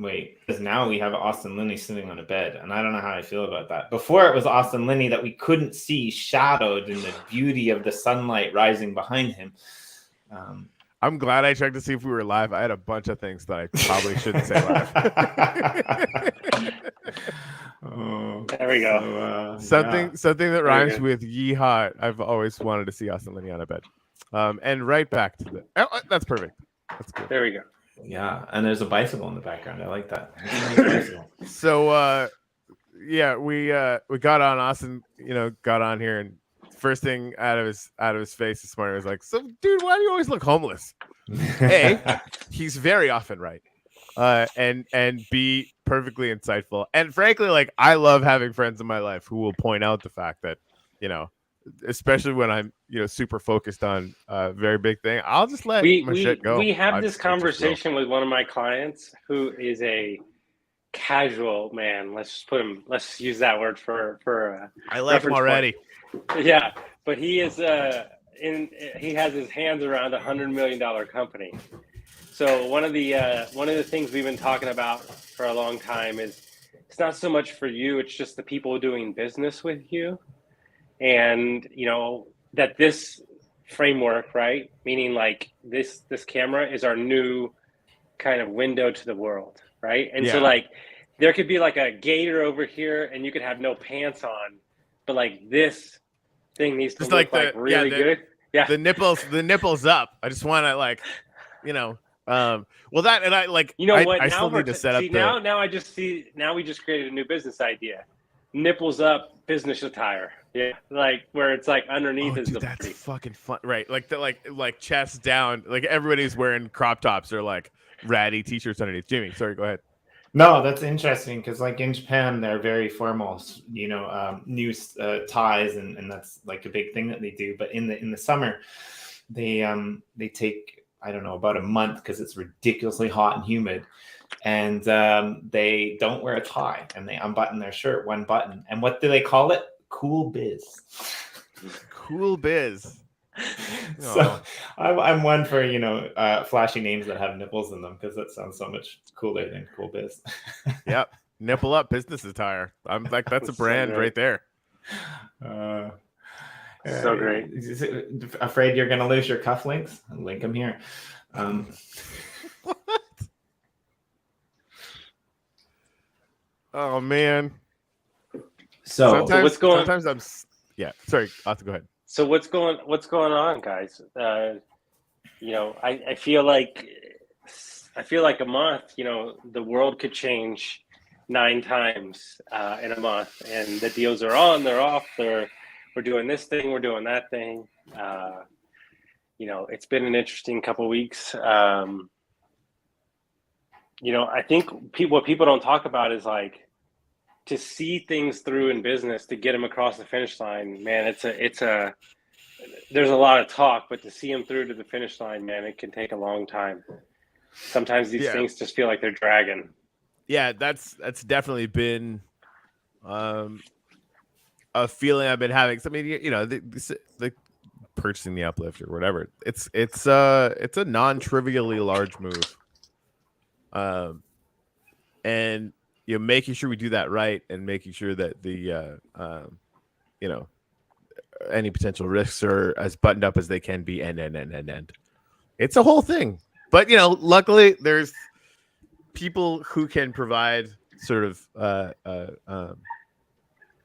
Wait, because now we have Austin Linney sitting on a bed, and I don't know how I feel about that. Before it was Austin Linney that we couldn't see shadowed in the beauty of the sunlight rising behind him. I'm glad I checked to see if we were live. I had a bunch of things that I probably shouldn't say live. There we go. Something that rhymes with yeehaw. I've always wanted to see Austin Linney on a bed. And right back to the. Oh, that's perfect. That's good. There we go. Yeah, and there's a bicycle in the background. I like that. So, we got on. Austin, got on here, and first thing out of his face this morning was like, "So, dude, why do you always look homeless?" A, he's very often right, and B, perfectly insightful. And frankly, like, I love having friends in my life who will point out the fact that, especially when I'm, super focused on a very big thing, I'll just let my shit go. We have this conversation with one of my clients who is a casual man. Let's use that word for I like him already. Yeah, but he is he has his hands around $100 million company. So one of the things we've been talking about for a long time is it's not so much for you, it's just the people doing business with you. And that this framework, right? Meaning like this camera is our new kind of window to the world, right? And so like there could be like a gator over here and you could have no pants on, but like this thing needs to look like really good. Yeah. The nipples up. I just want to well, that, and I like, what? I still need to set up now we just created a new business idea. Nipples up business attire. Yeah. Like where it's like underneath is dude, that's fucking fun. Right. Like the like chest down, like everybody's wearing crop tops or like ratty t-shirts underneath. Jimmy, sorry, go ahead. No, that's interesting because like in Japan, they're very formal, new ties, and that's like a big thing that they do. But in the summer, they take, I don't know, about a month because it's ridiculously hot and humid, and they don't wear a tie and they unbutton their shirt one button. And what do they call it? Cool biz. Cool biz. So I'm one for flashy names that have nipples in them because that sounds so much cooler than cool biz. Yep, nipple up business attire. I'm like, that's a brand right there. So great. Afraid you're gonna lose your cufflinks? Link them here. What? Oh man. Sometimes I'm. Yeah. Sorry, I'll have to go ahead. So what's going on, guys? I feel like a month. The world could change 9 times in a month, and the deals are on, they're off, we're doing this thing, we're doing that thing. It's been an interesting couple of weeks. I think what people don't talk about is like to see things through in business, to get them across the finish line, man. There's a lot of talk, but to see them through to the finish line, man, it can take a long time. Sometimes these things just feel like they're dragging. Yeah, that's definitely been a feeling I've been having. So, I mean, the purchasing the Uplift or whatever. It's a non-trivially large move. And making sure we do that right, and making sure that the any potential risks are as buttoned up as they can be, and it's a whole thing. But luckily there's people who can provide sort of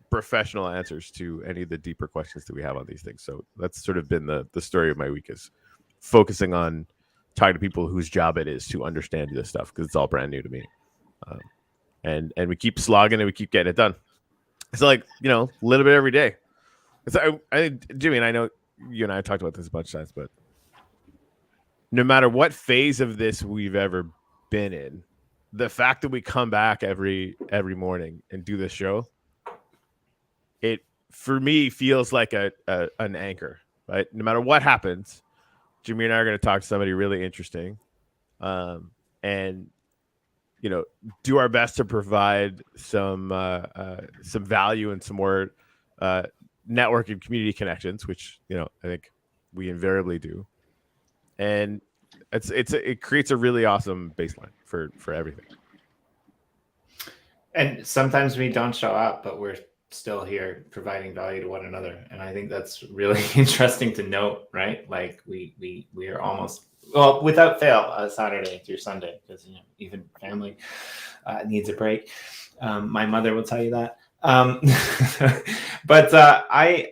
professional answers to any of the deeper questions that we have on these things. So that's sort of been the story of my week, is focusing on talking to people whose job it is to understand this stuff, because it's all brand new to me. And we keep slogging and we keep getting it done. It's like, a little bit every day. It's Jimmy, and I know you and I have talked about this a bunch of times, but no matter what phase of this we've ever been in, the fact that we come back every morning and do this show, it for me feels like an anchor, right? No matter what happens, Jimmy and I are going to talk to somebody really interesting, and do our best to provide some value and some more network and community connections, which I think we invariably do, and it creates a really awesome baseline for everything. And sometimes we don't show up, but we're still here providing value to one another. And I think that's really interesting to note, right? Like we are almost, well, without fail, Saturday through Sunday, because even family needs a break. My mother will tell you that. But I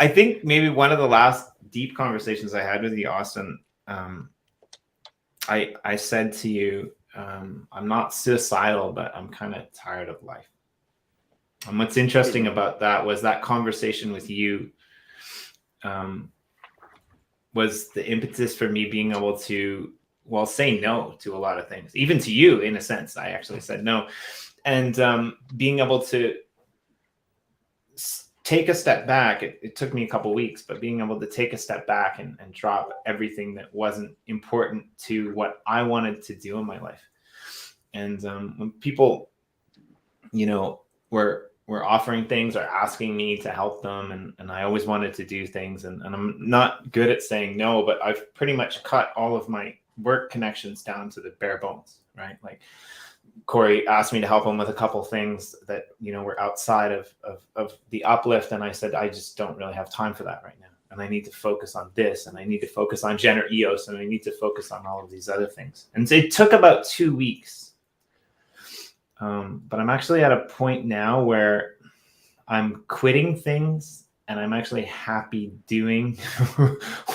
think maybe one of the last deep conversations I had with you, Austin, I said to you, I'm not suicidal, but I'm kind of tired of life. And what's interesting about that was that conversation with you was the impetus for me being able to, well, say no to a lot of things, even to you, in a sense. I actually said no. And being able to take a step back, it took me a couple of weeks, but being able to take a step back and drop everything that wasn't important to what I wanted to do in my life. And when people, were offering things or asking me to help them, and I always wanted to do things, and I'm not good at saying no, but I've pretty much cut all of my work connections down to the bare bones, right? Like Corey asked me to help him with a couple things that, were outside of the uplift. And I said, I just don't really have time for that right now. And I need to focus on this, and I need to focus on Jenner EOS, and I need to focus on all of these other things. And so it took about 2 weeks. But I'm actually at a point now where I'm quitting things, and I'm actually happy doing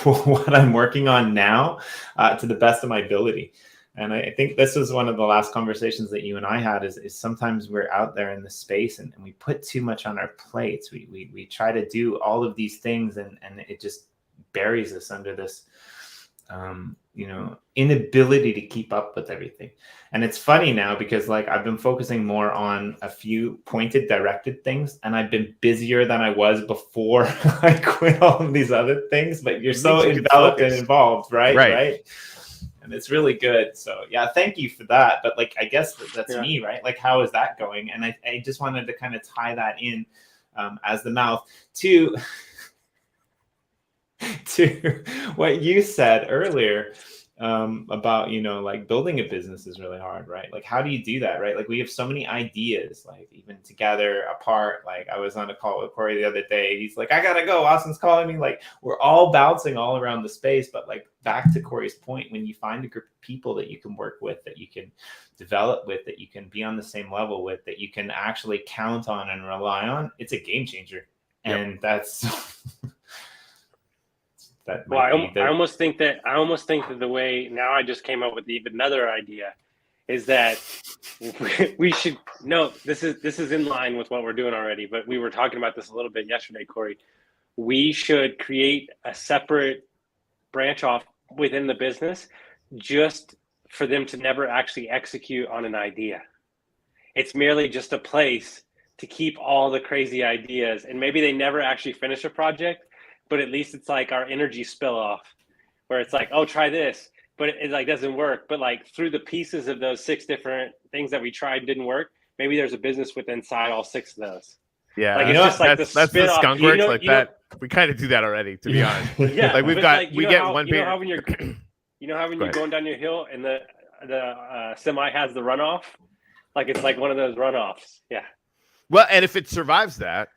what I'm working on now to the best of my ability. And I think this was one of the last conversations that you and I had is sometimes we're out there in the space and we put too much on our plates. We try to do all of these things and it just buries us under this, inability to keep up with everything. And it's funny now because like I've been focusing more on a few pointed, directed things, and I've been busier than I was before I quit all of these other things. But you're so enveloped and involved, right? And it's really good. So yeah, thank you for that. But like, I guess that's me, right? Like, how is that going? And I just wanted to kind of tie that in as the mouth to what you said earlier about, like building a business is really hard, right? Like, how do you do that, right? Like, we have so many ideas, like even together, apart. Like, I was on a call with Corey the other day. He's like, I gotta go. Austin's calling me. Like, we're all bouncing all around the space. But like, back to Corey's point, when you find a group of people that you can work with, that you can develop with, that you can be on the same level with, that you can actually count on and rely on, it's a game changer. Yep. And that's well, I almost think that the way now I just came up with even another idea is that we should this is in line with what we're doing already, but we were talking about this a little bit yesterday, Corey. We should create a separate branch off within the business just for them to never actually execute on an idea. It's merely just a place to keep all the crazy ideas, and maybe they never actually finish a project, but at least it's like our energy spill off where it's like, oh, try this, but it like doesn't work. But like through the pieces of those 6 different things that we tried didn't work, maybe there's a business with inside all 6 of those. Yeah, like, it's just like that's the skunk works like that. We kind of do that already, to be honest. Yeah, like we get one page. How when you're going down your hill and the semi has the runoff, like it's like one of those runoffs. Yeah. Well, and if it survives that,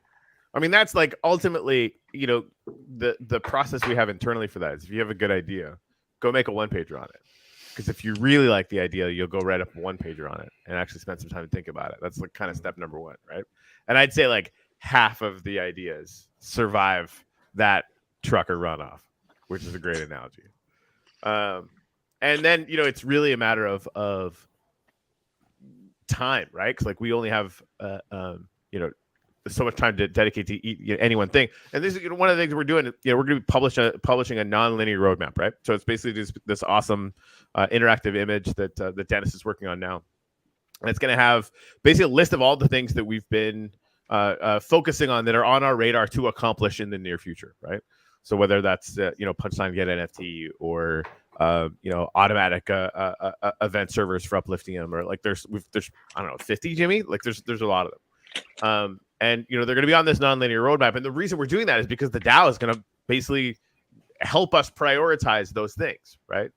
I mean, that's like ultimately, the process we have internally for that is if you have a good idea, go make a 1-pager on it. Because if you really like the idea, you'll go write up a 1-pager on it and actually spend some time to think about it. That's like kind of step number 1, right? And I'd say like half of the ideas survive that trucker runoff, which is a great analogy. And then, it's really a matter of time, right? Because like we only have, so much time to dedicate to any one thing. And this is one of the things we're doing. We're going to be publishing a non-linear roadmap, right? So it's basically just this awesome interactive image that Dennis is working on now. And it's going to have basically a list of all the things that we've been focusing on that are on our radar to accomplish in the near future, right? So whether that's Punchline Get NFT or automatic event servers for uplifting them, or like there's I don't know 50, Jimmy. Like there's a lot of them. And they're going to be on this nonlinear roadmap, and the reason we're doing that is because the DAO is going to basically help us prioritize those things, right?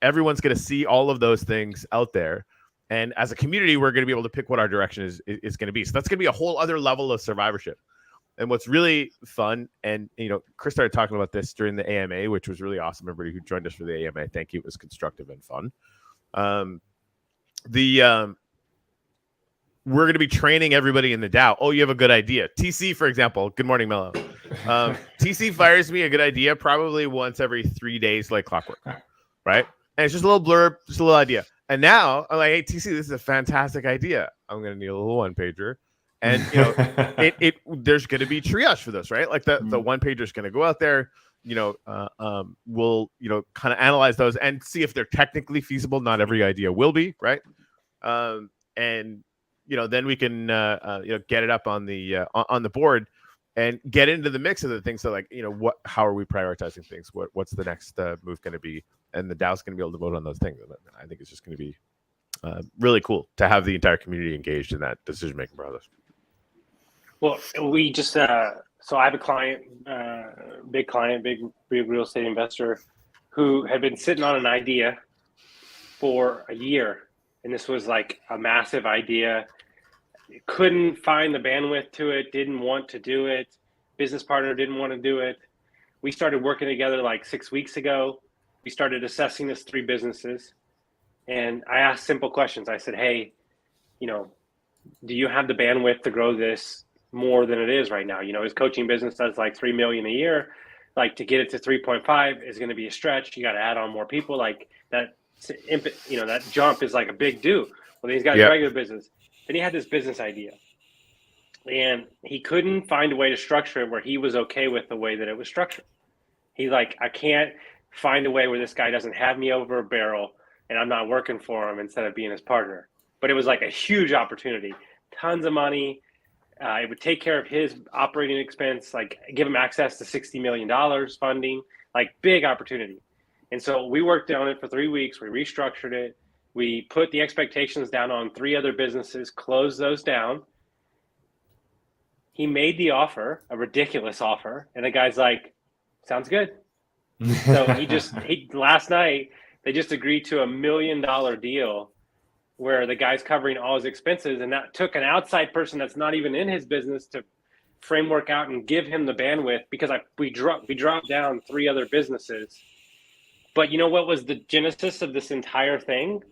Everyone's going to see all of those things out there, And as a community, we're going to be able to pick what our direction is going to be. So that's going to be a whole other level of survivorship. And what's really fun, and Chris started talking about this during the AMA, which was really awesome. Everybody who joined us for the AMA, thank you. It was constructive and fun. We're going to be training everybody in the DAO. Oh, you have a good idea. TC, for example. Good morning, Mello. TC fires me a good idea probably once every 3 days, like clockwork, right? And it's just a little blurb, just a little idea. And now I'm like, hey, TC, this is a fantastic idea. I'm going to need a little one pager. And there's going to be triage for this, right? Like the one pager is going to go out there. We'll kind of analyze those and see if they're technically feasible. Not every idea will be, right? And then we can get it up on the board and get into the mix of the things. So like, how are we prioritizing things? What's the next move going to be? And the DAO's going to be able to vote on those things. And I think it's just going to be really cool to have the entire community engaged in that decision-making process. Well, we just, so I have a client, big real estate investor who had been sitting on an idea for a year. And this was like a massive idea. Couldn't find the bandwidth to it, didn't want to do it. Business partner didn't want to do it. We started working together like 6 weeks ago. We started assessing this 3 businesses. And I asked simple questions. I said, hey, do you have the bandwidth to grow this more than it is right now? His coaching business does like 3 million a year. Like to get it to 3.5 is going to be a stretch. You got to add on more people. Like that, that jump is like a big do. Well, he's got a regular business. Then he had this business idea, and he couldn't find a way to structure it where he was okay with the way that it was structured. He's like, I can't find a way where this guy doesn't have me over a barrel and I'm not working for him instead of being his partner. But it was like a huge opportunity, tons of money. It would take care of his operating expense, like give him access to $60 million funding, like big opportunity. And so we worked on it for 3 weeks. We restructured it. We put the expectations down on 3 other businesses, closed those down. He made the offer, a ridiculous offer. And the guy's like, sounds good. So last night, they just agreed to $1 million deal where the guy's covering all his expenses. And that took an outside person that's not even in his business to framework out and give him the bandwidth, because we dropped down 3 other businesses. But you know what was the genesis of this entire thing?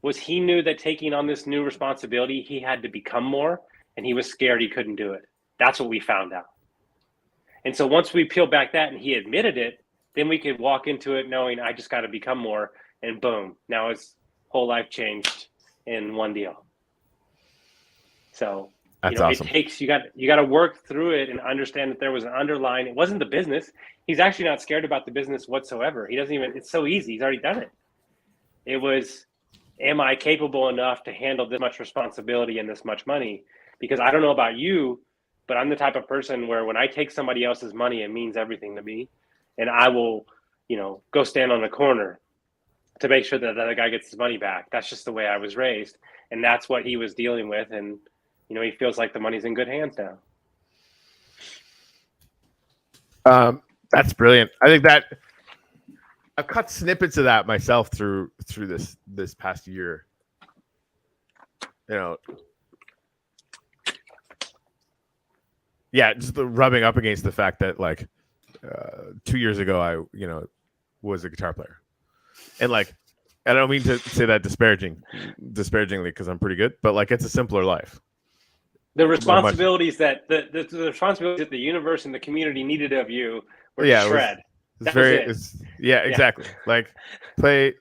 Was he knew that taking on this new responsibility, he had to become more, and he was scared he couldn't do it. That's what we found out. And so once we peeled back that and he admitted it, then we could walk into it knowing I just got to become more, and boom, now his whole life changed in one deal. So that's awesome. It takes, you got to work through it and understand that there was an underlying, it wasn't the business. He's actually not scared about the business whatsoever. He doesn't even, it's so easy. He's already done it. It was, am I capable enough to handle this much responsibility and this much money? Because I don't know about you, but I'm the type of person where when I take somebody else's money, it means everything to me. And I will, go stand on the corner to make sure that the other guy gets his money back. That's just the way I was raised. And that's what he was dealing with. And, he feels like the money's in good hands now. That's brilliant. I think that I've cut snippets of that myself through this past year. Just the rubbing up against the fact that 2 years ago I was a guitar player, and I don't mean to say that disparagingly because I'm pretty good, but it's a simpler life. The responsibilities that the responsibilities that the universe and the community needed of you were shred. Exactly. Play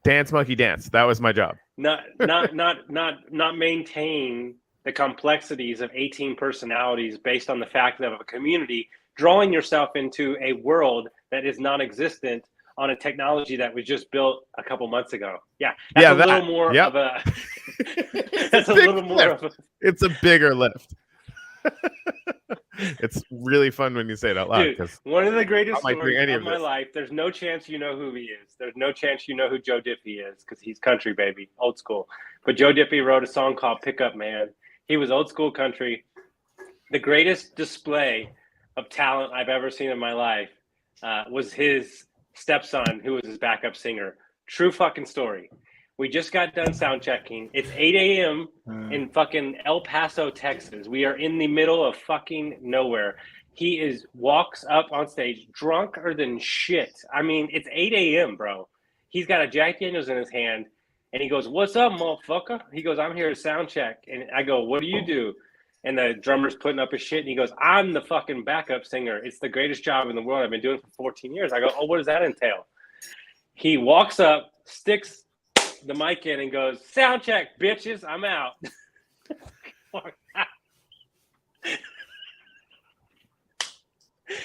dance monkey dance. That was my job. Not maintain the complexities of 18 personalities based on the fact of a community, drawing yourself into a world that is non-existent on a technology that was just built a couple months ago. That's a little more of a that's a little more of a, it's a bigger lift. It's really fun when you say it out loud. Dude, one of the greatest stories of my life. There's no chance you know who he is. There's no chance you know who Joe Diffie is, because he's country, baby, old school. But Joe Diffie wrote a song called Pickup Man. He was old school country. The greatest display of talent I've ever seen in my life was his stepson, who was his backup singer. True fucking story. We just got done sound checking. It's 8 a.m. in fucking El Paso, Texas. We are in the middle of fucking nowhere. He walks up on stage drunker than shit. I mean, it's 8 a.m., bro. He's got a Jack Daniels in his hand, and he goes, "What's up, motherfucker?" He goes, "I'm here to sound check." And I go, "What do you do?" And the drummer's putting up his shit, and he goes, "I'm the fucking backup singer. It's the greatest job in the world. I've been doing it for 14 years." I go, "Oh, what does that entail?" He walks up, sticks the mic in, and goes, "Sound check, bitches. I'm out."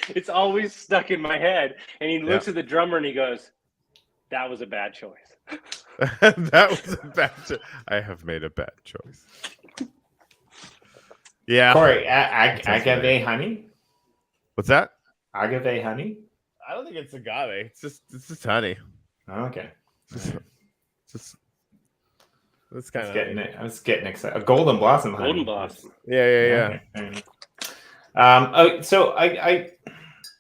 It's always stuck in my head. And he looks at the drummer and he goes, "That was a bad choice." That was a bad choice. I have made a bad choice. Yeah. Corey, agave honey? What's that? Agave honey? I don't think it's agave. It's just honey. Oh, okay. It's kind of I was getting excited. A golden blossom honey. Golden blossom. Yeah. Okay. So I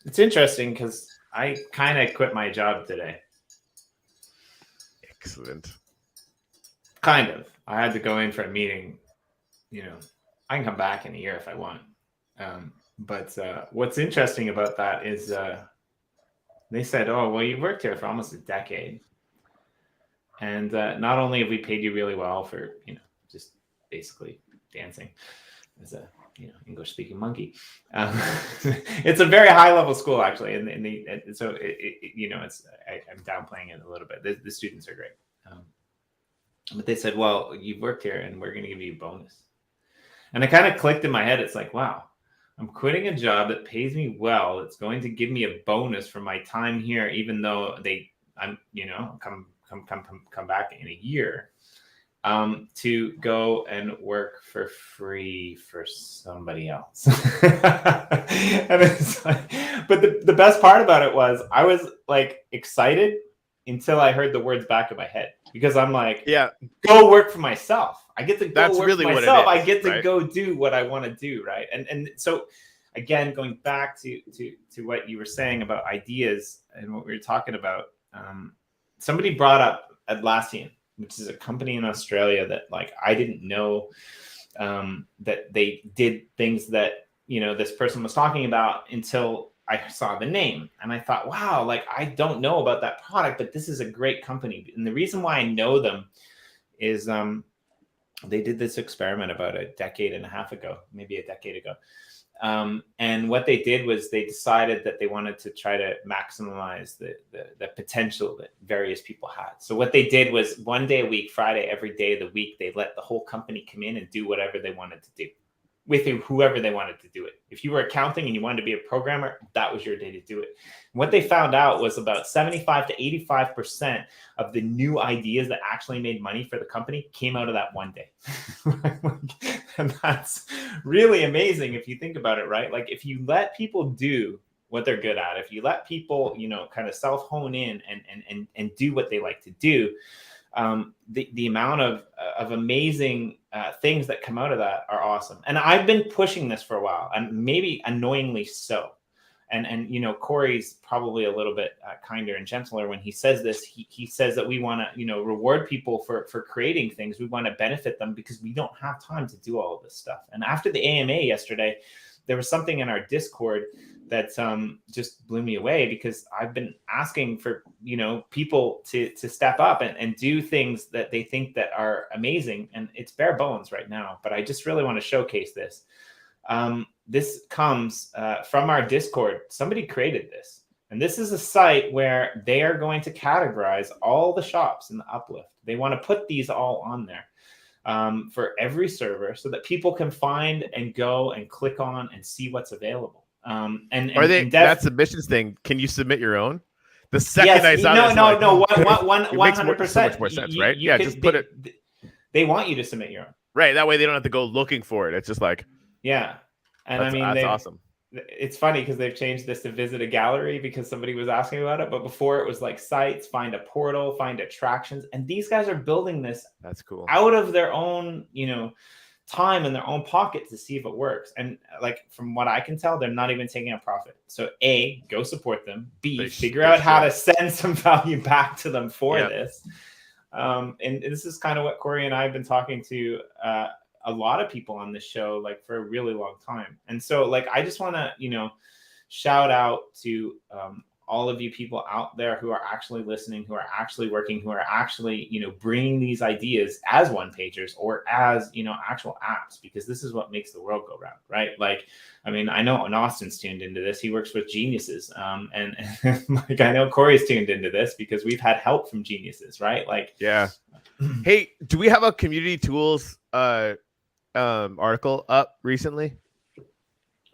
it's interesting because I kind of quit my job today. Excellent. Kind of. I had to go in for a meeting. I can come back in a year if I want. But what's interesting about that is they said, "Oh, well, you've worked here for almost a decade. And not only have we paid you really well for, just basically dancing as a, English-speaking monkey. It's a very high-level school, actually, and so I'm downplaying it a little bit. The students are great, but they said, "Well, you've worked here, and we're going to give you a bonus." And it kind of clicked in my head. It's like, wow, I'm quitting a job that pays me well. It's going to give me a bonus for my time here, even though I'm come back in a year. To go and work for free for somebody else. And it's like, but the best part about it was I was like excited until I heard the words back in my head, because I'm like, go work for myself. I get to go work for myself. I get to go do what I want to do. Right. And so again, going back to what you were saying about ideas and what we were talking about, somebody brought up Atlassian, which is a company in Australia that I didn't know that they did things that, this person was talking about until I saw the name. And I thought, wow, I don't know about that product, but this is a great company. And the reason why I know them is they did this experiment about a decade and a half ago, maybe a decade ago. And what they did was they decided that they wanted to try to maximize the potential that various people had. So what they did was one day a week, Friday, every day of the week, they let the whole company come in and do whatever they wanted to do with whoever they wanted to do it. If you were accounting and you wanted to be a programmer, that was your day to do it. And what they found out was about 75 to 85% of the new ideas that actually made money for the company came out of that one day. And that's really amazing if you think about it, right? If you let people do what they're good at, if you let people, kind of self-hone in and do what they like to do, the amount of amazing things that come out of that are awesome. And I've been pushing this for a while, and maybe annoyingly so. And Corey's probably a little bit kinder and gentler when he says this. He says that we want to reward people for creating things. We want to benefit them because we don't have time to do all of this stuff. And after the AMA yesterday, there was something in our Discord that just blew me away, because I've been asking for people to step up and do things that they think that are amazing, and it's bare bones right now. But I just really want to showcase this. This comes from our Discord. Somebody created this, and this is a site where they are going to categorize all the shops in the Uplift. They want to put these all on there for every server, so that people can find and go and click on and see what's available. That submissions thing? Can you submit your own? The second I saw this, no, 100%. So much more sense, right? Just put it. They want you to submit your own, right? That way they don't have to go looking for it. It's just and that's awesome. It's funny because they've changed this to visit a gallery, because somebody was asking about it. But before it was sites, find a portal, find attractions, and these guys are building this. That's cool. Out of their own, time in their own pocket to see if it works. And from what I can tell, they're not even taking a profit. So A, go support them. B, figure out how to send some value back to them for this. And this is kind of what Corey and I have been talking to a lot of people on this show, like for a really long time. And so like, I just want to, shout out to all of you people out there who are actually listening, who are actually working, who are actually, bringing these ideas as one pagers or as, actual apps, because this is what makes the world go round, right? Like, I mean, I know Austin's tuned into this. He works with geniuses. And like, I know Corey's tuned into this because we've had help from geniuses, right? Like, yeah. Hey, do we have a community tools article up recently?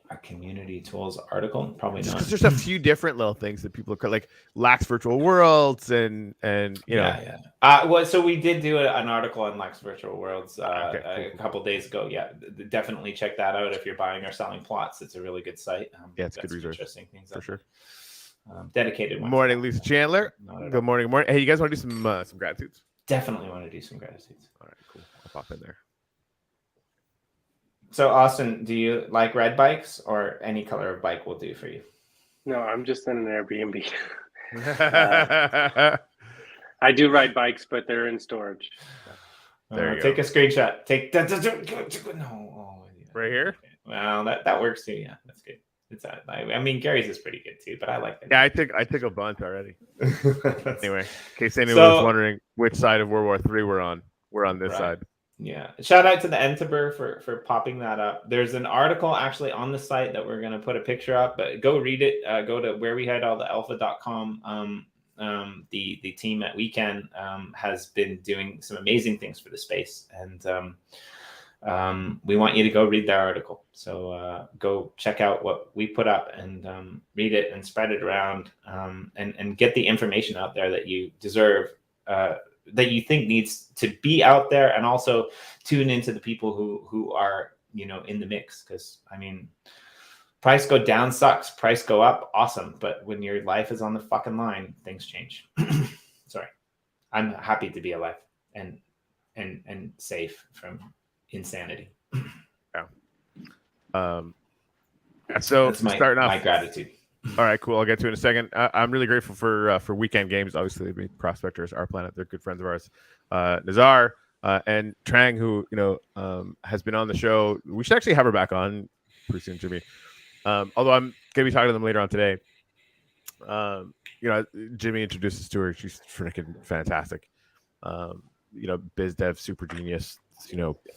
A community tools article? Probably not. Because there's a few different little things that people are like Lax Virtual Worlds and Yeah. Well, so we did do an article on Lax Virtual Worlds a couple days ago. Yeah, definitely check that out if you're buying or selling plots. It's a really good site. Yeah, it's a good resource. Interesting things for sure. Dedicated. Morning, Lisa Chandler. Good morning. Hey, you guys want to do some gratitudes? Definitely want to do some gratitudes. All right, cool. I'll pop in there. So, Austin, do you like red bikes, or any color of bike will do for you? No, I'm just in an Airbnb. I do ride bikes, but they're in storage. There you take go. a screenshot. Take that. No. Right here? Well, that works too. Yeah, that's good. It's I mean, Gary's is pretty good too, but I like that. Yeah, I took a bunch already. Anyway, in case anyone was wondering which side of World War III we're on this side. Yeah. Shout out to the Entiber for popping that up. There's an article actually on the site that we're going to put a picture up, but go read it. Go to where we had all the alpha.com. The team at Weekend has been doing some amazing things for the space. And we want you to go read that article. So go check out what we put up and read it and spread it around and get the information out there that you deserve, that you think needs to be out there, and also tune into the people who are, in the mix. Because I mean, price go down sucks, price go up awesome, but when your life is on the fucking line, things change. Sorry, I'm happy to be alive and safe from insanity. Yeah. So that's my gratitude. All right, cool. I'll get to it in a second. I'm really grateful for Weekend Games. Obviously, the prospectors, Our Planet, they're good friends of ours. Nazar and Trang, who has been on the show. We should actually have her back on pretty soon, Jimmy. Although I'm gonna be talking to them later on today. Jimmy introduced us to her. She's freaking fantastic. Biz dev, super genius.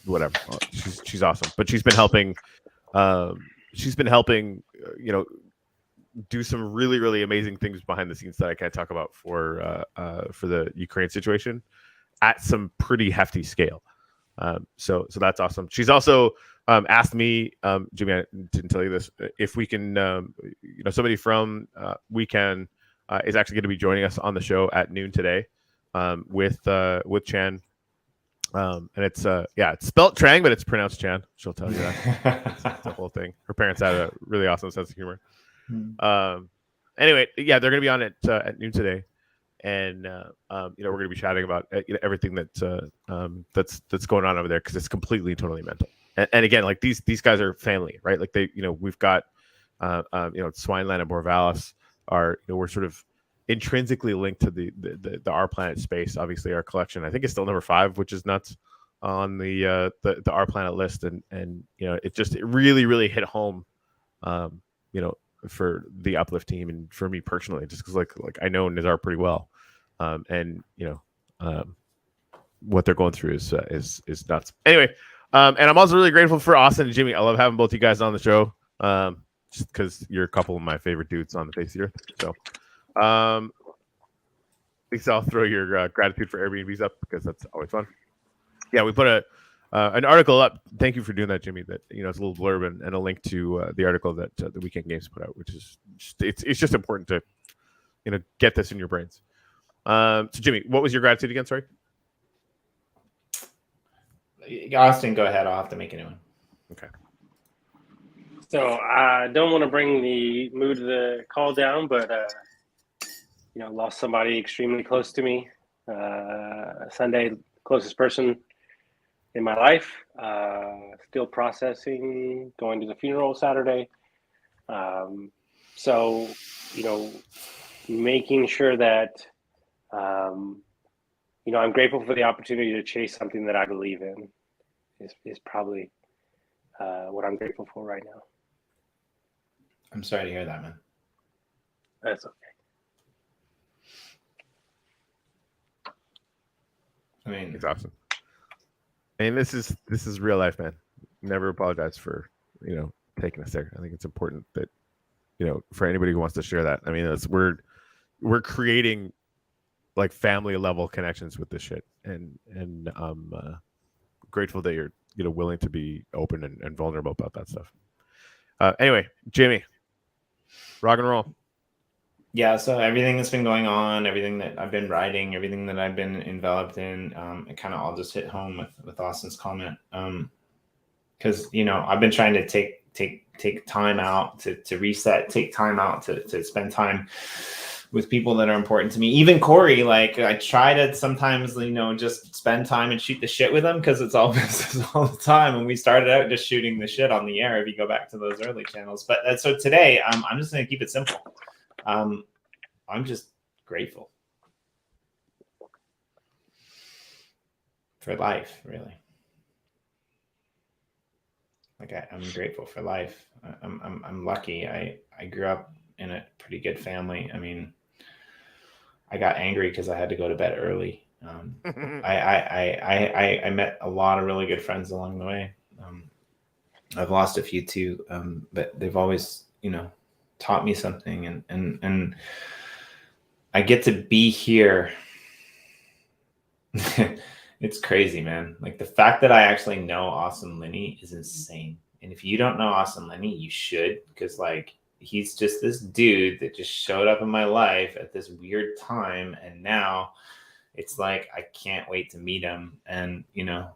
Whatever. She's awesome. But she's been helping. Do some really, really amazing things behind the scenes that I can't talk about for the Ukraine situation at some pretty hefty scale. So that's awesome. She's also asked me, Jimmy, I didn't tell you this, if we can, somebody from Weekend is actually going to be joining us on the show at noon today with Chan. And it's spelt Trang, but it's pronounced Chan. She'll tell you that. It's the whole thing. Her parents had a really awesome sense of humor. Anyway, yeah, they're going to be on at noon today, and we're going to be chatting about everything that's going on over there, because it's completely totally mental. And again, like these guys are family, right? Like we've got Swineland and Borvalis are we're sort of intrinsically linked to the Our Planet space. Obviously, our collection, I think, is still number 5, which is nuts on the Our Planet list, and it really, really hit home, for the Uplift team and for me personally, just because like I know Nazar pretty well, and what they're going through is nuts. Anyway, and I'm also really grateful for Austin and Jimmy. I love having both you guys on the show, just because you're a couple of my favorite dudes on the face of the earth. So, Lisa, I'll throw your gratitude for Airbnbs up, because that's always fun. Yeah, we put an article up. Thank you for doing that, Jimmy. That it's a little blurb and a link to the article that the Weekend Games put out, which is it's just important to get this in your brains. So, Jimmy, what was your gratitude again? Sorry, Austin, go ahead. I'll have to make a new one. Okay. So I don't want to bring the mood of the call down, but lost somebody extremely close to me. Sunday, closest person in my life, still processing, going to the funeral Saturday. So, making sure that I'm grateful for the opportunity to chase something that I believe in. Is probably what I'm grateful for right now. I'm sorry to hear that, man. That's okay. I mean, It's awesome. I mean, this is real life, man. Never apologize for taking us there. I think it's important that for anybody who wants to share that. I mean, we're creating like family level connections with this shit, and I'm grateful that you're willing to be open and vulnerable about that stuff. Anyway, Jimmy, rock and roll. Yeah, so everything that's been going on, everything that I've been writing, everything that I've been enveloped in, it kind of all just hit home with Austin's comment. Because I've been trying to take time out to reset, take time out to spend time with people that are important to me. Even Corey, like I try to sometimes, just spend time and shoot the shit with him because it's all business all the time. And we started out just shooting the shit on the air if you go back to those early channels. But so today, I'm just going to keep it simple. I'm just grateful for life, really. Like I'm grateful for life. I'm lucky. I grew up in a pretty good family. I mean, I got angry because I had to go to bed early. I met a lot of really good friends along the way. I've lost a few too, but they've always, taught me something, and I get to be here. It's crazy, man. Like the fact that I actually know Austin Linney is insane. And if you don't know Austin Linney, you should, because like he's just this dude that just showed up in my life at this weird time, and now it's like I can't wait to meet him and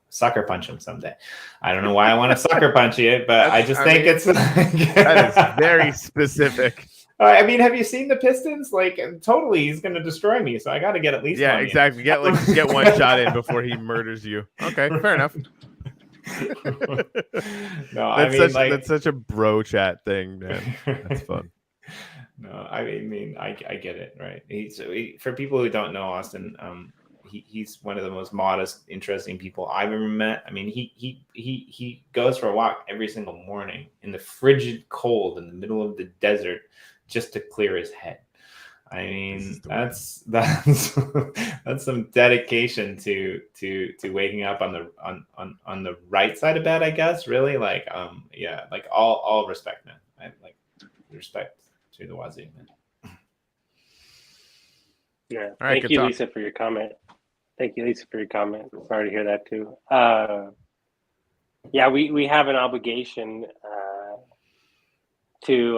sucker punch him someday. I don't know why I want to sucker punch you, but I think it's like that is very specific. I mean, have you seen the Pistons? Like, totally, he's going to destroy me. So I got to get at least one. Exactly. Get one shot in before he murders you. Okay, fair enough. No, that's such a bro chat thing, man. That's fun. No, I get it, right? For people who don't know Austin, he's one of the most modest, interesting people I've ever met. I mean, he goes for a walk every single morning in the frigid cold in the middle of the desert just to clear his head. I mean, that's some dedication to waking up on the right side of bed, I guess. Really, like like all respect, man. I like respect to the wazoo, man. Yeah. Right, Thank you, Lisa, for your comment. Sorry to hear that too. Yeah, we have an obligation to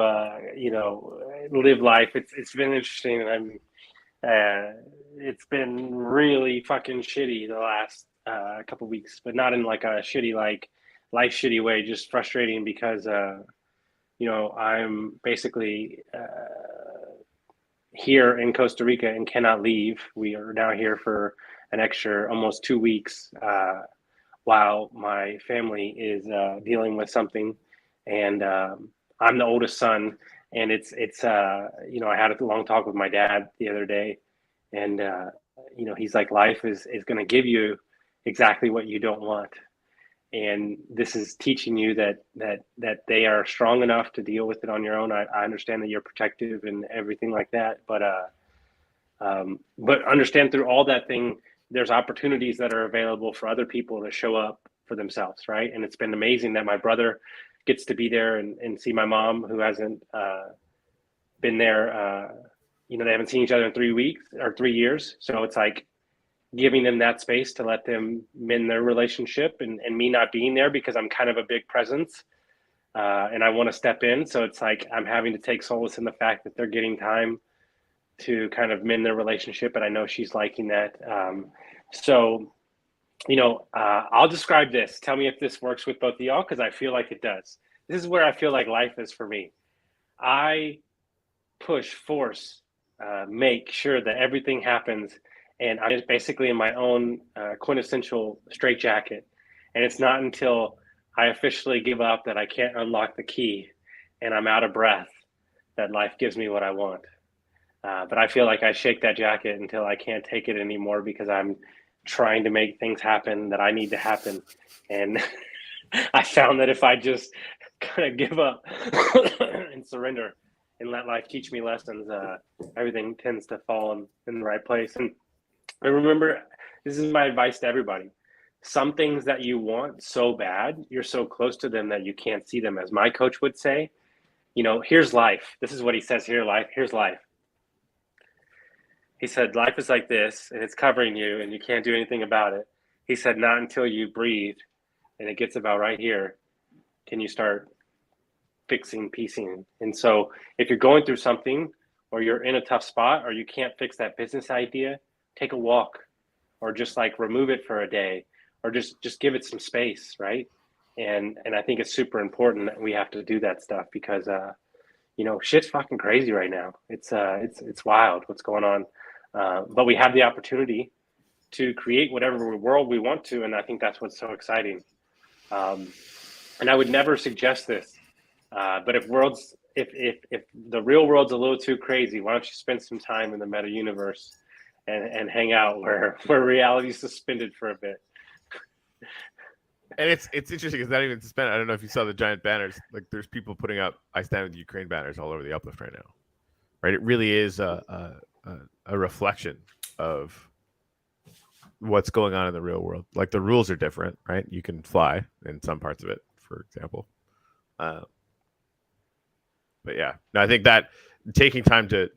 live life. It's been interesting, and it's been really fucking shitty the last couple weeks, but not in like a shitty like life shitty way, just frustrating because I'm basically here in Costa Rica and cannot leave. We are now here for an extra almost 2 weeks while my family is dealing with something, and I'm the oldest son, and it's I had a long talk with my dad the other day, and he's like, life is going to give you exactly what you don't want, and this is teaching you that they are strong enough to deal with it on your own. I understand that you're protective and everything like that, but understand through all that thing, there's opportunities that are available for other people to show up for themselves, right? And it's been amazing that my brother gets to be there and see my mom, who hasn't been there. They haven't seen each other in 3 weeks or 3 years. So it's like giving them that space to let them mend their relationship, and me not being there because I'm kind of a big presence and I want to step in. So it's like I'm having to take solace in the fact that they're getting time to kind of mend their relationship. And I know she's liking that. I'll describe this. Tell me if this works with both of y'all, because I feel like it does. This is where I feel like life is for me. I push, force, make sure that everything happens, and I'm just basically in my own quintessential straitjacket. And it's not until I officially give up that I can't unlock the key and I'm out of breath that life gives me what I want. But I feel like I shake that jacket until I can't take it anymore, because I'm trying to make things happen that I need to happen. And I found that if I just kind of give up and surrender and let life teach me lessons, everything tends to fall in the right place. And I remember, this is my advice to everybody. Some things that you want so bad, you're so close to them that you can't see them. As my coach would say, here's life. This is what he says here, here's life. He said, life is like this, and it's covering you, and you can't do anything about it. He said, not until you breathe, and it gets about right here, can you start fixing, piecing. And so if you're going through something, or you're in a tough spot, or you can't fix that business idea, take a walk, or just like remove it for a day, or just give it some space, right? And I think it's super important that we have to do that stuff because shit's fucking crazy right now. It's wild what's going on. But we have the opportunity to create whatever world we want to, and I think that's what's so exciting. And I would never suggest this, but if the real world's a little too crazy, why don't you spend some time in the meta universe and hang out where reality is suspended for a bit. And it's interesting. It's not even suspended. I don't know if you saw the giant banners. Like there's people putting up "I stand with Ukraine" banners all over the Uplift right now. Right? It really is a reflection of what's going on in the real world. Like the rules are different, right? You can fly in some parts of it, for example. But yeah, no, I think that taking time to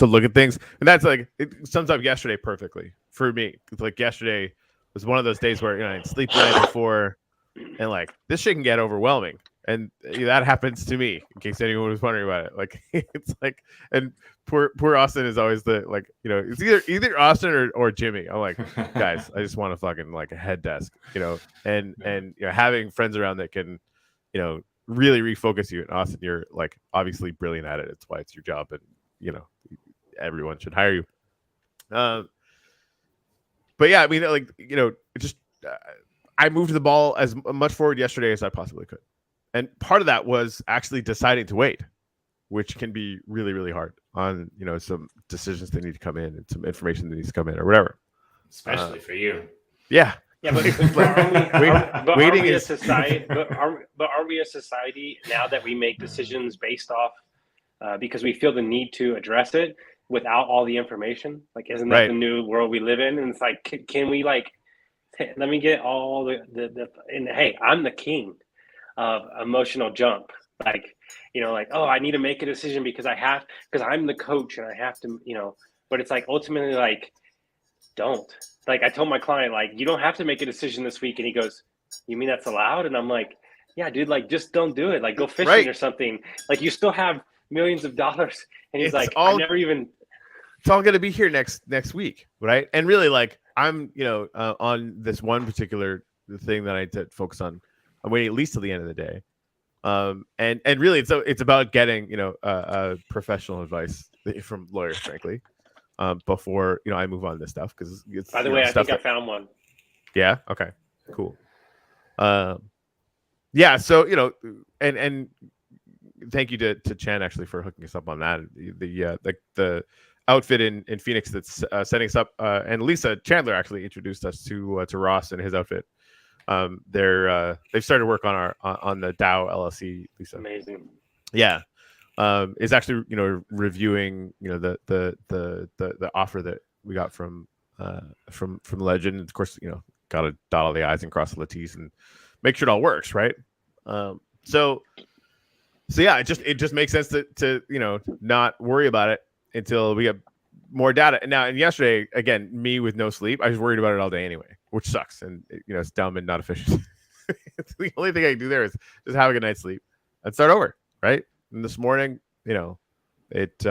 look at things, and that's like it sums up yesterday perfectly for me. Like yesterday was one of those days where I didn't sleep the night before, and like this shit can get overwhelming, and that happens to me. In case anyone was wondering about it, like it's like, and poor Austin is always the like it's either Austin or Jimmy. I'm like, guys, I just want to fucking like a head desk, and having friends around that can really refocus you. And Austin, you're like obviously brilliant at it. It's why it's your job, and everyone should hire you. But yeah, I mean, like just I moved the ball as much forward yesterday as I possibly could, and part of that was actually deciding to wait, which can be really, really hard on some decisions that need to come in and some information that needs to come in or whatever. Especially for you. Yeah. Yeah, but aren't we a society now that we make decisions based off because we feel the need to address it without all the information? Like, isn't that the new world we live in? And it's like, can we like, let me get all the and hey, I'm the king of emotional jump. Like, oh, I need to make a decision because I'm the coach and I have to, but it's like ultimately like, don't. Like I told my client, like, you don't have to make a decision this week. And he goes, you mean that's allowed? And I'm like, yeah, dude, like just don't do it. Like go fishing or something. Like you still have millions of dollars. And he's like, I never even. It's all going to be here next week. Right. And really like I'm, on this one particular thing that I did focus on. I'm waiting at least till the end of the day. And really it's about getting, professional advice from lawyers, frankly. Before I move on to this stuff because it's by the way, I think I found one. Yeah. Okay. Cool. Yeah. So and thank you to Chan actually for hooking us up on that. The outfit in Phoenix that's setting us up, and Lisa Chandler actually introduced us to Ross and his outfit. They've started work on the Dow LLC. Lisa, amazing. Yeah. Is actually reviewing the offer that we got from Legend. And of course, got to dot all the I's and cross all the T's and make sure it all works, right? So yeah, it just makes sense to not worry about it until we get more data. And yesterday, again, me with no sleep, I was worried about it all day anyway, which sucks, and it's dumb and not efficient. It's the only thing I can do there is just have a good night's sleep and start over, right? And this morning, it's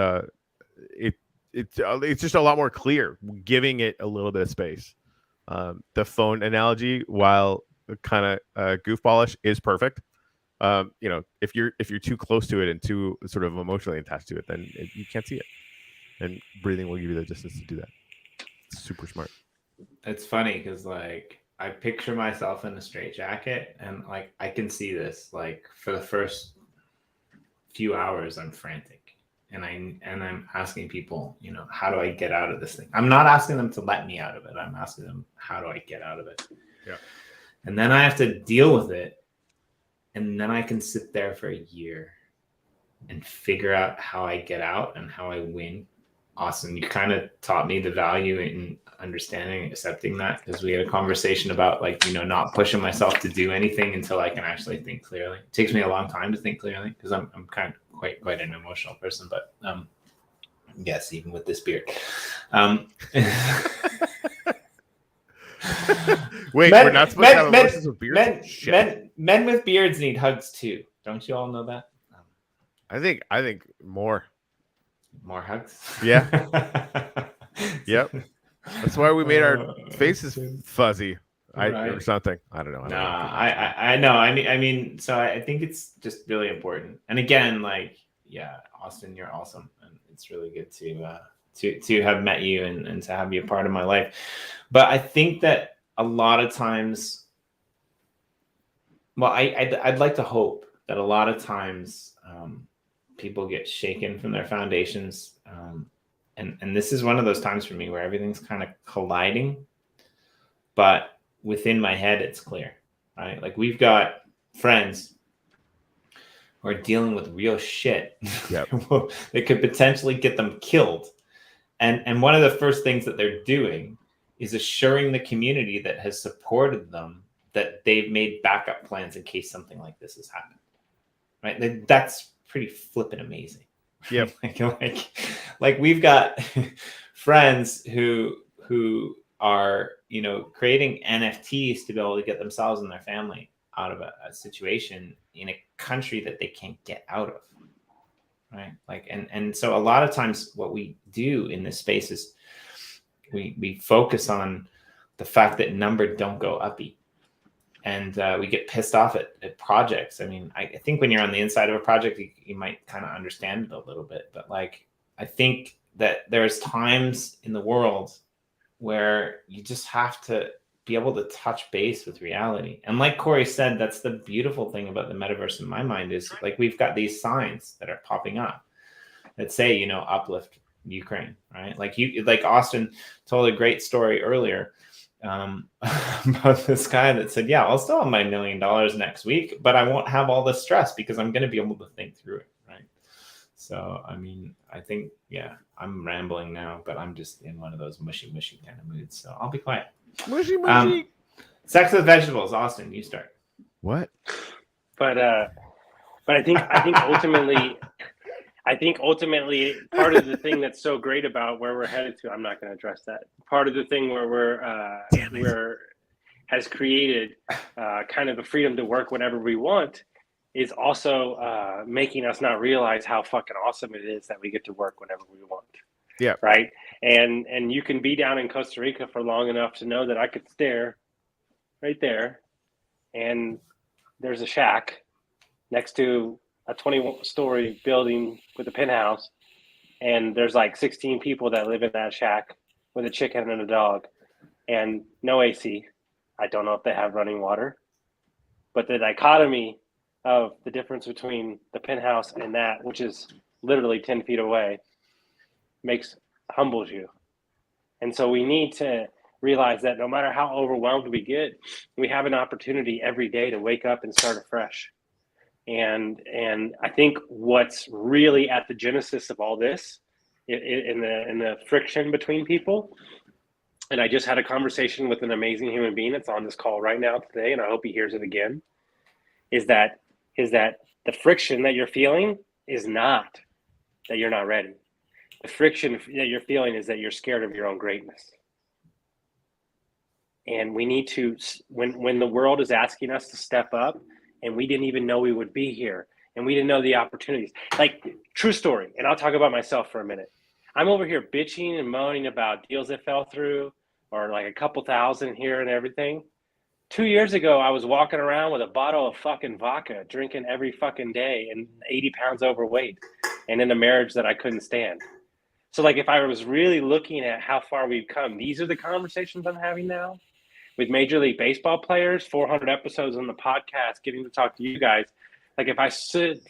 just a lot more clear, giving it a little bit of space. The phone analogy, while kind of goofballish, is perfect. If you're too close to it and too sort of emotionally attached to it, then you can't see it. And breathing will give you the distance to do that. It's super smart. It's funny because like I picture myself in a straitjacket, and like I can see this. Like for the first few hours, I'm frantic. and I'm asking people, how do I get out of this thing? I'm not asking them to let me out of it. I'm asking them, how do I get out of it? Yeah. And then I have to deal with it. And then I can sit there for a year and figure out how I get out and how I win. Austin, you kind of taught me the value in understanding and accepting that, because we had a conversation about not pushing myself to do anything until I can actually think clearly. It takes me a long time to think clearly because I'm kind of quite an emotional person, but yes, even with this beard. Wait, we're not supposed to have emotions with beards? Men with beards need hugs too. Don't you all know that? I think more hugs. Yeah. Yep. That's why we made our faces fuzzy. Or something. I don't know. I know. I mean, so I think it's just really important. And again, Austin, you're awesome, and it's really good to have met you and to have you a part of my life. But I think that a lot of times, I'd like to hope that a lot of times people get shaken from their foundations. And this is one of those times for me where everything's kind of colliding, but within my head, it's clear, right? Like, we've got friends who are dealing with real shit. Yep. that could potentially get them killed. And one of the first things that they're doing is assuring the community that has supported them that they've made backup plans in case something like this has happened, right? That's pretty flippin' amazing. Yep. like we've got friends who are, creating NFTs to be able to get themselves and their family out of a situation in a country that they can't get out of. Right. And so a lot of times what we do in this space is we focus on the fact that numbers don't go uppy. And we get pissed off at projects. I mean, I think when you're on the inside of a project, you might kind of understand it a little bit. But I think that there's times in the world where you just have to be able to touch base with reality. And like Corey said, that's the beautiful thing about the metaverse in my mind is we've got these signs that are popping up that say, uplift Ukraine, right? Like Austin told a great story earlier about this guy that said, yeah, I'll still have my $1 million next week, but I won't have all the stress because I'm going to be able to think through it. Right. So, I mean, I think, I'm rambling now, but I'm just in one of those mushy kind of moods. So I'll be quiet. Mushy. Sex with vegetables. Austin, you start. What? But I think ultimately part of the thing that's so great about where we're headed to, I'm not going to address that. Part of the thing where we're has created kind of the freedom to work whenever we want is also making us not realize how fucking awesome it is that we get to work whenever we want. Yeah. Right. And you can be down in Costa Rica for long enough to know that I could stare right there, and there's a shack next to a 20-story building with a penthouse, and there's 16 people that live in that shack with a chicken and a dog, and no AC. I don't know if they have running water, but the dichotomy of the difference between the penthouse and that, which is literally 10 feet away, humbles you. And so we need to realize that no matter how overwhelmed we get, we have an opportunity every day to wake up and start afresh. And I think what's really at the genesis of all this, in the friction between people, and I just had a conversation with an amazing human being that's on this call right now today, and I hope he hears it again, is that the friction that you're feeling is not that you're not ready. The friction that you're feeling is that you're scared of your own greatness. And we need to, when the world is asking us to step up, and we didn't even know we would be here, and we didn't know the opportunities. True story, and I'll talk about myself for a minute. I'm over here bitching and moaning about deals that fell through, or a couple thousand here and everything. 2 years ago, I was walking around with a bottle of fucking vodka, drinking every fucking day, and 80 pounds overweight, and in a marriage that I couldn't stand. So if I was really looking at how far we've come, these are the conversations I'm having now with Major League Baseball players, 400 episodes on the podcast, getting to talk to you guys. If I sit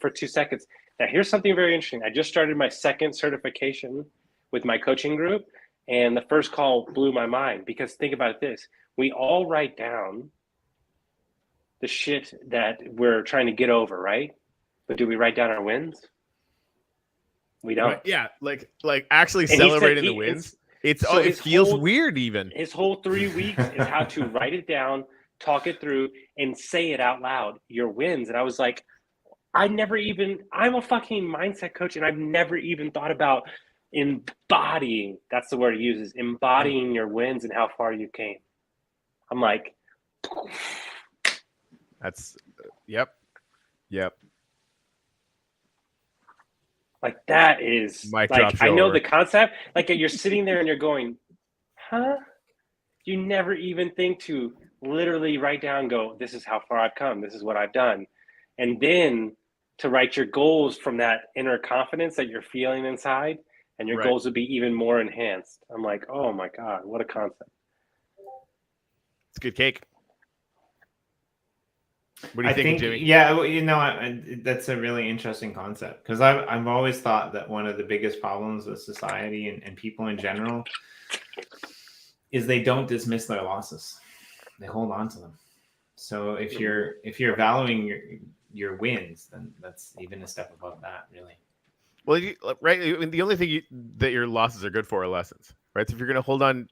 for 2 seconds, Now, here's something very interesting. I just started my second certification with my coaching group, and the first call blew my mind because think about this. We all write down the shit that we're trying to get over, right? But do we write down our wins? We don't. Right, yeah, like actually And celebrating the wins. It feels weird even. His whole 3 weeks is how to write it down, talk it through, and say it out loud, your wins. And I was like, I'm a fucking mindset coach, and I've never even thought about embodying, that's the word he uses, embodying your wins and how far you came. I'm like, that's, yep. Like that is Mic like, drop I know shoulder. the concept. Like you're sitting there and you're going, huh? You never even think to literally write down, go, this is how far I've come. This is what I've done. And then to write your goals from that inner confidence that you're feeling inside, and your goals would be even more enhanced. I'm like, oh my God, what a concept. It's good cake. What do you think, Jimmy? Yeah, you know, that's a really interesting concept because I've always thought that one of the biggest problems with society and people in general is they don't dismiss their losses; they hold on to them. So if you're valuing your wins, then that's even a step above that, really. Well, right. The only thing that your losses are good for are lessons, right? So if you're going to hold on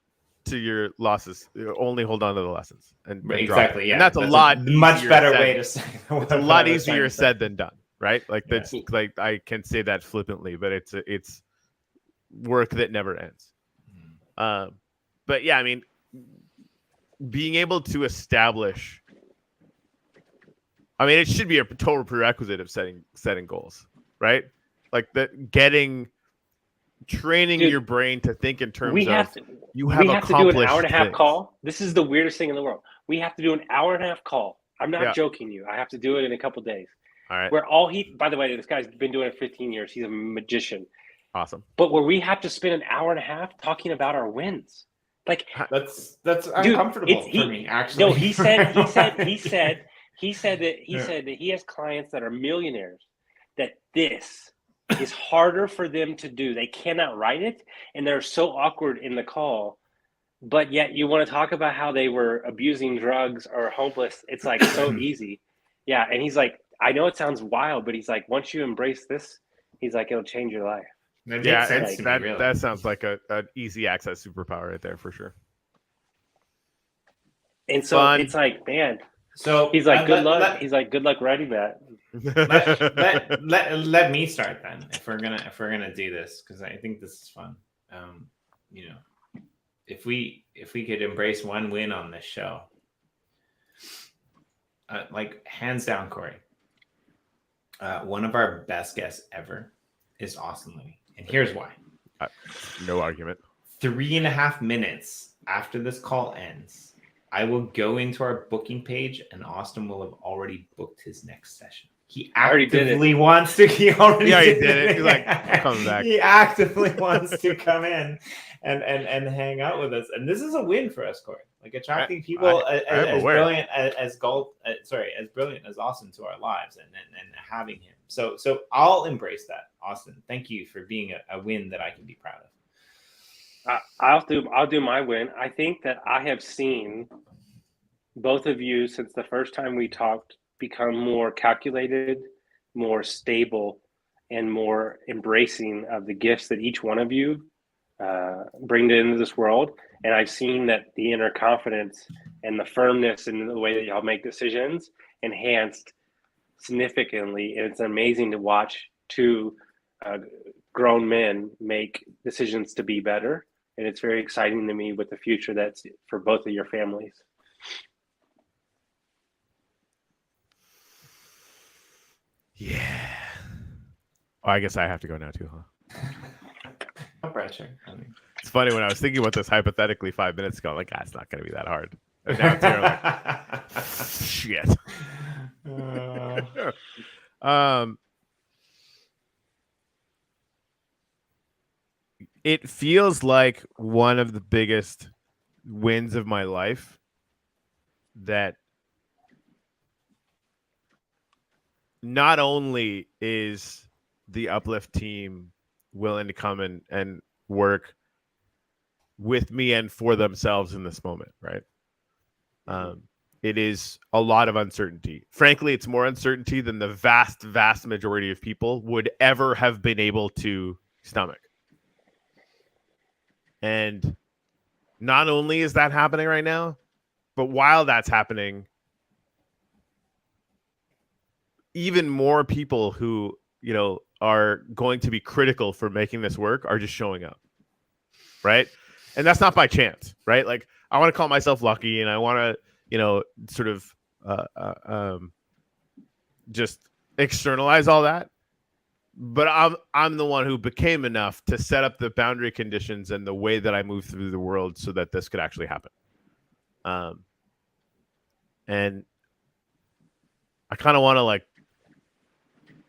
to your losses, you only hold on to the lessons and exactly. Yeah, and that's a lot much better way to say. It's a lot easier said than done, right? Like that's like I can say that flippantly, but it's work that never ends. But yeah, I mean, being able to establish. I mean, it should be a total prerequisite of setting goals, right? Like training your brain to think in terms you have to do an hour and a half call. This is the weirdest thing in the world. We have to do an hour and a half call. I'm not joking you. I have to do it in a couple of days. All right. By the way, this guy's been doing it 15 years. He's a magician. Awesome. But where we have to spend an hour and a half talking about our wins. Like that's uncomfortable for me, actually. No, he said that he has clients that are millionaires that this is harder for them to do. They cannot write it, and they're so awkward in the call, but yet you want to talk about how they were abusing drugs or homeless. It's like so easy. Yeah, and he's like, I know it sounds wild, but he's like, once you embrace this, he's like, it'll change your life. That sounds like an easy access superpower right there for sure. And so it's like, man. So he's like, good luck. He's like, good luck writing that. Let me start then, if we're gonna do this, because I think this is fun. You know, if we could embrace one win on this show, like hands down, Corey, one of our best guests ever is Austin Linney, and here's why. No argument. 3.5 minutes after this call ends, I will go into our booking page, and Austin will have already booked his next session. He actively wants to. He already did it. He's like, coming back. He actively wants to come in and hang out with us, and this is a win for us, Corey. Like attracting people as brilliant as brilliant as Austin to our lives, and having him. So I'll embrace that, Austin. Thank you for being a win that I can be proud of. I'll do my win. I think that I have seen both of you since the first time we talked become more calculated, more stable, and more embracing of the gifts that each one of you bring into this world. And I've seen that the inner confidence and the firmness in the way that y'all make decisions enhanced significantly. And it's amazing to watch two grown men make decisions to be better. And it's very exciting to me with the future that's for both of your families. Yeah. Oh, I guess I have to go now too, huh? No pressure. It's funny when I was thinking about this hypothetically 5 minutes ago, like, it's not going to be that hard. And now it's here, like, shit. It feels like one of the biggest wins of my life that not only is the Uplift team willing to come and work with me and for themselves in this moment, right? It is a lot of uncertainty. Frankly, it's more uncertainty than the vast, vast majority of people would ever have been able to stomach. And not only is that happening right now, but while that's happening, even more people who, are going to be critical for making this work are just showing up. Right. And that's not by chance, right? Like, I want to call myself lucky, and I want to, sort of just externalize all that. But I'm the one who became enough to set up the boundary conditions and the way that I move through the world so that this could actually happen. And I kind of want to like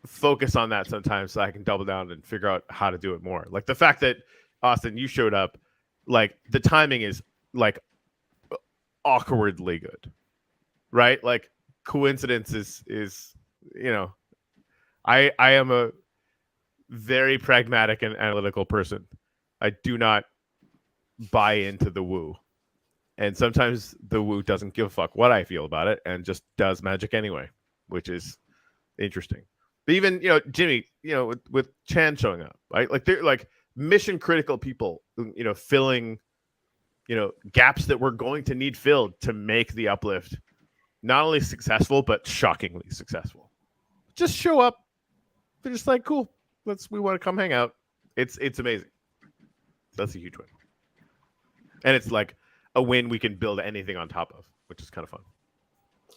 focus on that sometimes so I can double down and figure out how to do it more. Like the fact that, Austin, you showed up, like the timing is like awkwardly good, right? Like coincidence is I am a very pragmatic and analytical person. I do not buy into the woo. And sometimes the woo doesn't give a fuck what I feel about it and just does magic anyway, which is interesting. But even, Jimmy, with Chan showing up, right? Like they're like mission critical people, filling, gaps that we're going to need filled to make the Uplift not only successful, but shockingly successful. Just show up. They're just like, cool. We want to come hang out. It's amazing. That's a huge win. And it's like a win we can build anything on top of, which is kind of fun.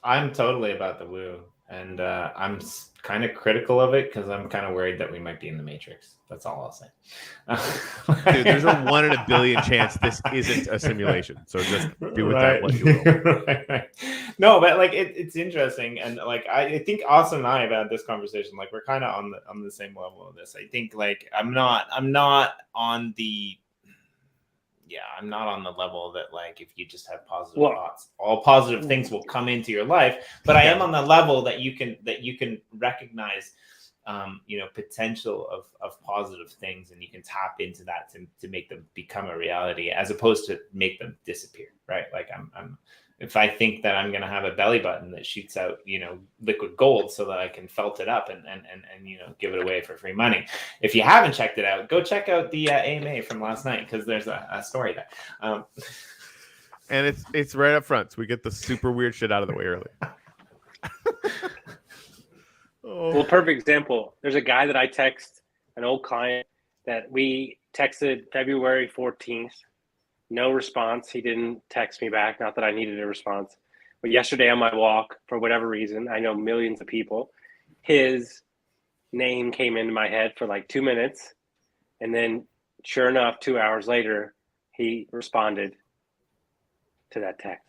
I'm totally about the woo. And I'm kind of critical of it because I'm kind of worried that we might be in the Matrix. That's all I'll say. Dude, there's a 1 in a billion chance this isn't a simulation. So just do with that what you will. Right. No, but like it's interesting, and like I think Austin and I have had this conversation. Like we're kind of on the same level of this. I think like I'm not on the. Yeah, I'm not on the level that like if you just have positive thoughts, all positive things will come into your life. But I am on the level that you can recognize, potential of positive things, and you can tap into that to make them become a reality, as opposed to make them disappear. Right? Like I'm if I think that I'm going to have a belly button that shoots out, liquid gold so that I can felt it up and give it away for free money. If you haven't checked it out, go check out the AMA from last night, because there's a story there. And it's right up front, so we get the super weird shit out of the way early. Well, perfect example. There's a guy that I text, an old client that we texted February 14th. No response. He didn't text me back. Not that I needed a response. But yesterday on my walk, for whatever reason, I know millions of people, his name came into my head for like 2 minutes. And then sure enough, 2 hours later, he responded to that text.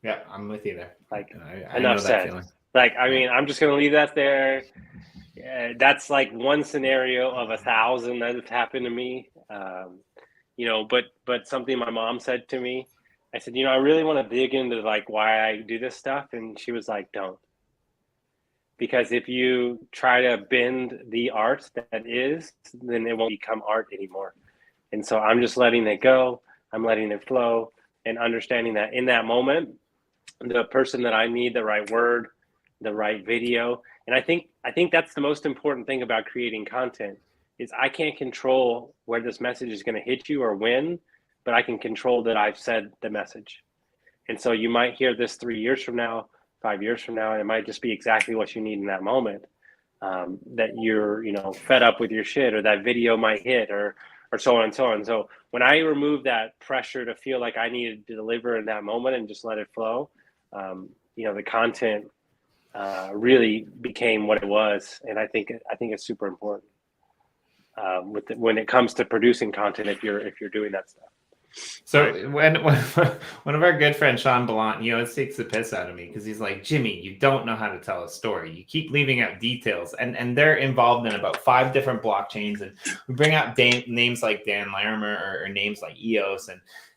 Yeah, I'm with you there. Like, I enough said. Like, I mean, I'm just going to leave that there. That's like one scenario of 1,000 that has happened to me. But something my mom said to me, I said, I really want to dig into like why I do this stuff. And she was like, don't. Because if you try to bend the art that is, then it won't become art anymore. And so I'm just letting it go. I'm letting it flow, and understanding that in that moment, the person that I need, the right word, the right video. And I think that's the most important thing about creating content. Is I can't control where this message is going to hit you or when, but I can control that I've said the message. And so you might hear this 3 years from now, 5 years from now, and it might just be exactly what you need in that moment. That you're, fed up with your shit, or that video might hit, or so on and so on. So when I remove that pressure to feel like I needed to deliver in that moment and just let it flow, the content really became what it was. And I think it's super important. When it comes to producing content, if you're doing that stuff. So when one of our good friends, Sean Ballant, he always takes the piss out of me because he's like, Jimmy, you don't know how to tell a story. You keep leaving out details, and they're involved in about 5 different blockchains, and we bring out names like Dan Larimer or names like EOS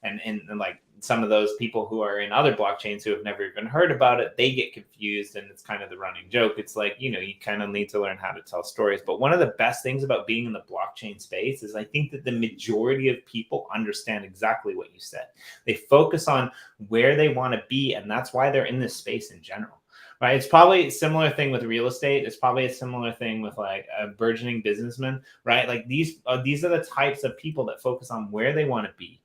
and like some of those people who are in other blockchains who have never even heard about it, they get confused, and it's kind of the running joke. It's like, you kind of need to learn how to tell stories. But one of the best things about being in the blockchain space is I think that the majority of people understand exactly what you said. They focus on where they want to be, and that's why they're in this space in general. Right. It's probably a similar thing with real estate. It's probably a similar thing with like a burgeoning businessman, right? Like these are the types of people that focus on where they want to be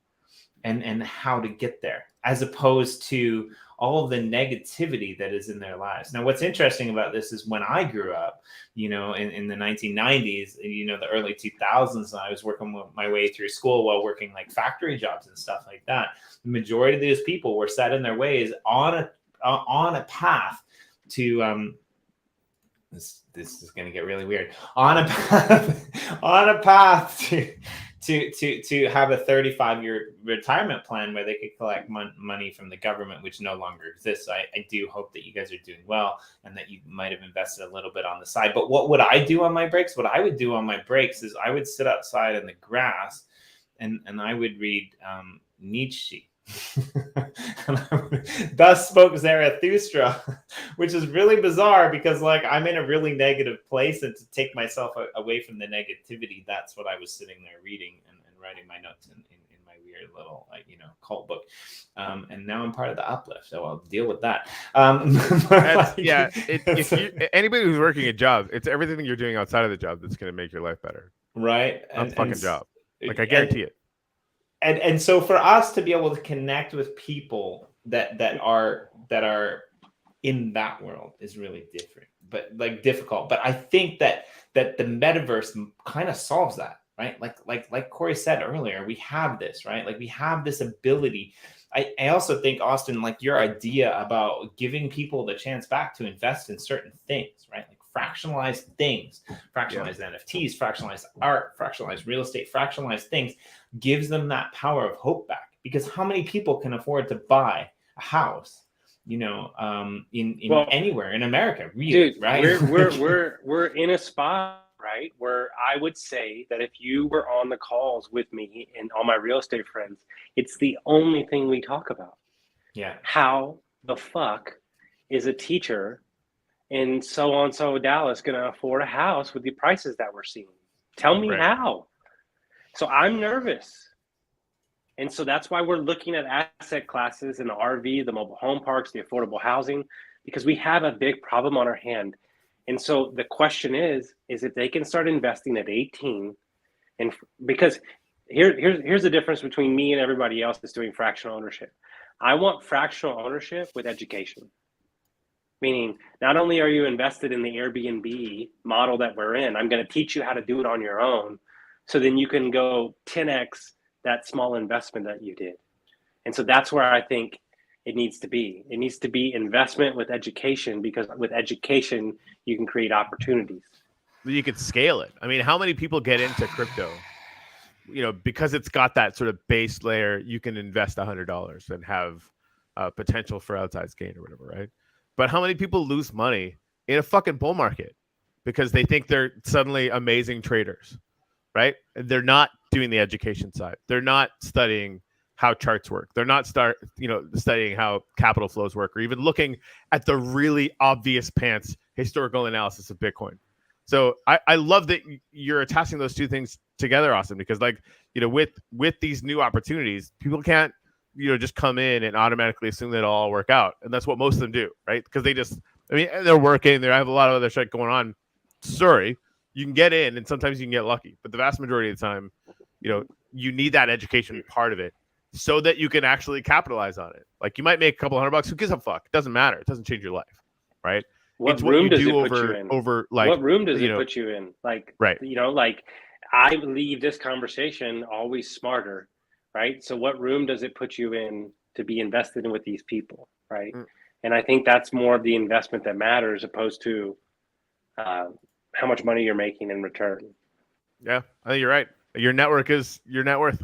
and how to get there, as opposed to all of the negativity that is in their lives. Now, what's interesting about this is when I grew up, in the 1990s, the early 2000s, I was working my way through school while working like factory jobs and stuff like that. The majority of these people were set in their ways on a path to this is going to get really weird, on a path to have a 35-year retirement plan where they could collect money from the government, which no longer exists. I do hope that you guys are doing well and that you might have invested a little bit on the side. But what would I do on my breaks? What I would do on my breaks is I would sit outside in the grass and I would read Nietzsche. Thus spoke Zarathustra, which is really bizarre because like I'm in a really negative place, and to take myself away from the negativity, that's what I was sitting there reading and writing my notes in my weird little cult book. And now I'm part of the Uplift, so I'll deal with that. Anybody who's working a job, it's everything you're doing outside of the job that's going to make your life better, right? Not the fucking job. Like I guarantee it. And so for us to be able to connect with people that are in that world is really difficult. But I think that the metaverse kind of solves that, right? Like Corey said earlier, we have this, right? Like we have this ability. I also think, Austin, like your idea about giving people the chance back to invest in certain things, right? Like fractionalized things, fractionalized NFTs, fractionalized art, fractionalized real estate, fractionalized things gives them that power of hope back. Because how many people can afford to buy a house, in anywhere in America, really, dude, right? we're in a spot, right, where I would say that if you were on the calls with me and all my real estate friends, it's the only thing we talk about. Yeah. How the fuck is a teacher in so Dallas going to afford a house with the prices that we're seeing? Tell me how. So I'm nervous. And so that's why we're looking at asset classes in the RV, the mobile home parks, the affordable housing, because we have a big problem on our hand. And so the question is if they can start investing at 18, and because here's the difference between me and everybody else that's doing fractional ownership. I want fractional ownership with education. Meaning, not only are you invested in the Airbnb model that we're in, I'm going to teach you how to do it on your own. So then you can go 10x that small investment that you did. And so that's where I think it needs to be. It needs to be investment with education, because with education, you can create opportunities. You could scale it. I mean, how many people get into crypto? Because it's got that sort of base layer, you can invest $100 and have potential for outsized gain or whatever, right? But how many people lose money in a fucking bull market because they think they're suddenly amazing traders, right? They're not doing the education side. They're not studying how charts work. They're not studying how capital flows work, or even looking at the really obvious pants historical analysis of Bitcoin. So I love that you're attaching those two things together, Austin, because with these new opportunities, people can't just come in and automatically assume that it'll all work out. And that's what most of them do, right? Because they're working, they have a lot of other shit going on. Sorry, you can get in and sometimes you can get lucky. But the vast majority of the time, you need that education part of it so that you can actually capitalize on it. Like you might make a couple $100. Who gives a fuck? It doesn't matter. It doesn't change your life, right? What room does it put you in? What room does it put you in? Like, right. Like I leave this conversation always smarter, right? So what room does it put you in to be invested in with these people, right? And I think that's more of the investment that matters, opposed to how much money you're making in return. Yeah, I think you're right. Your network is your net worth.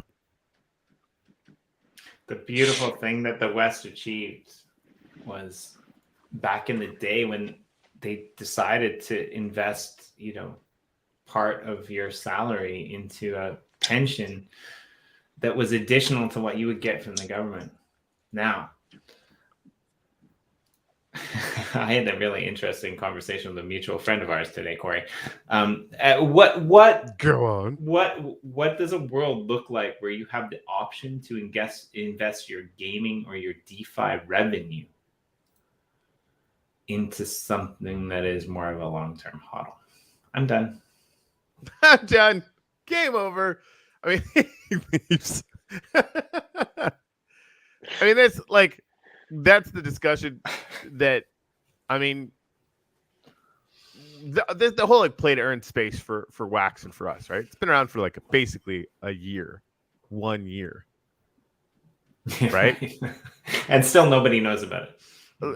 The beautiful thing that the West achieved was back in the day when they decided to invest, part of your salary into a pension that was additional to what you would get from the government. Now, I had a really interesting conversation with a mutual friend of ours today, Corey. What Go on. What does a world look like where you have the option to invest your gaming or your DeFi revenue into something that is more of a long-term hodl? I'm done. I'm done. Game over. I mean, he leaves. I mean, that's the discussion that, I mean, the whole like play to earn space for Wax and for us, right? It's been around for like basically a year, 1 year, right? And still nobody knows about it.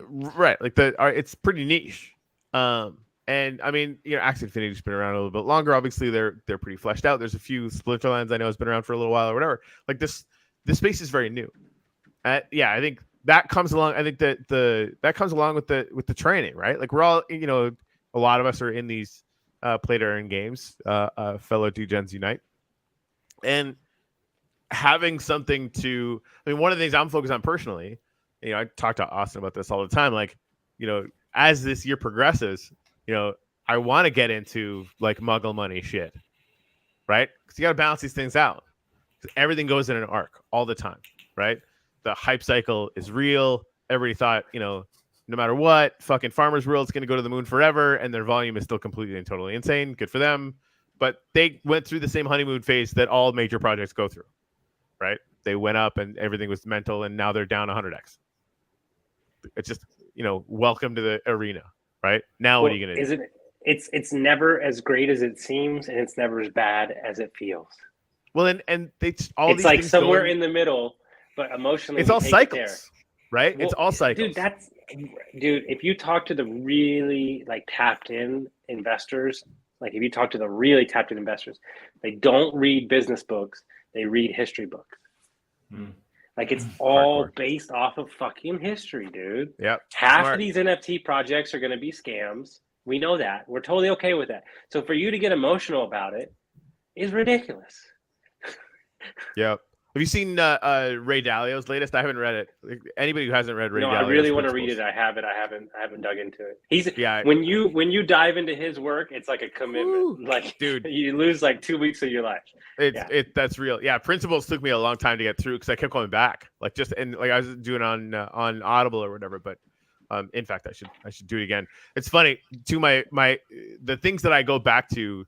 Right. Like it's pretty niche. And I mean, you know, Axie Infinity's been around a little bit longer. Obviously, they're pretty fleshed out. There's a few Splinterlands I know has been around for a little while or whatever. Like this space is very new. Yeah, I think that comes along. I think that that comes along with the training, right? Like we're all, you know, a lot of us are in these play to earn games, fellow Degens Unite, and having something to. I mean, one of the things I'm focused on personally, you know, I talk to Austin about this all the time. Like, you know, as this year progresses, you know, I want to get into like muggle money shit, right? Because you got to balance these things out. Because everything goes in an arc all the time, right? The hype cycle is real. Everybody thought, you know, no matter what, fucking Farmers World's going to go to the moon forever, and their volume is still completely and totally insane. Good for them. But they went through the same honeymoon phase that all major projects go through, right? They went up and everything was mental, and now they're down 100x. It's just, you know, welcome to the arena, right? Now what are you going to do? It's never as great as it seems, and it's never as bad as it feels. Well, and it's all it's these like things somewhere in the middle, but emotionally it's all cycles, there. Right? Well, it's all cycles. Dude, if you talk to the really like tapped in investors, like if you talk to the really tapped in investors, they don't read business books, they read history books. Like it's all hardcore. Based off of fucking history, dude. Yep. Half of these NFT projects are going to be scams. We know that. We're totally okay with that. So for you to get emotional about it is ridiculous. Yep. Have you seen Ray Dalio's latest? I haven't read it. Anybody who hasn't read Ray Dalio's I really want to read it. I haven't dug into it. Yeah. When you dive into his work, it's like a commitment. Like, dude, you lose like 2 weeks of your life. That's real. Yeah. Principles took me a long time to get through because I kept going back. Like I was doing on Audible or whatever. But in fact, I should do it again. It's funny to the things that I go back to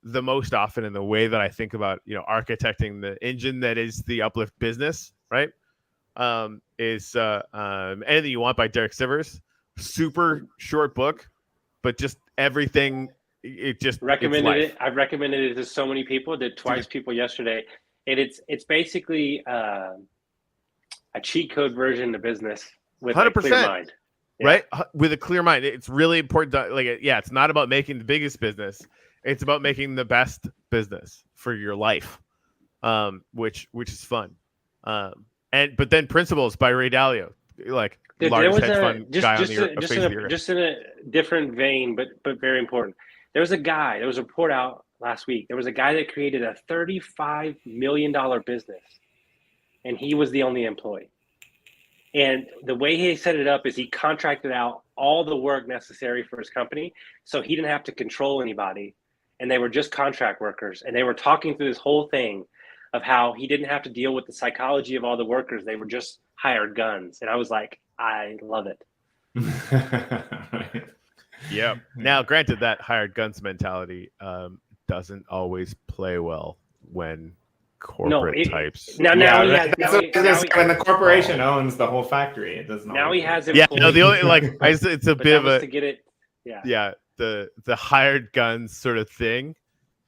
the most often in the way that I think about, you know, architecting the engine that is the Uplift business, right? Is Anything You Want by Derek Sivers. Super short book, but just everything. It just recommended it. I've recommended it to so many people. Did twice people yesterday, and it's basically a cheat code version of business with 100%. A clear mind. Yeah. Right? With a clear mind. It's really important to, it's not about making the biggest business. It's about making the best business for your life, which is fun. But then Principles by Ray Dalio, like largest hedge fund guy on the earth. Just in a different vein, but very important. There was a report out last week. There was a guy that created a $35 million business, and he was the only employee. And the way he set it up is he contracted out all the work necessary for his company, so he didn't have to control anybody. And they were just contract workers. And they were talking through this whole thing of how he didn't have to deal with the psychology of all the workers. They were just hired guns. And I was like, I love it. Yeah. Now, granted, that hired guns mentality doesn't always play well when corporate types. When the corporation owns the whole factory, it doesn't. Now he has. Yeah. No, the only it's a bit of a to get it. Yeah. Yeah. The hired guns sort of thing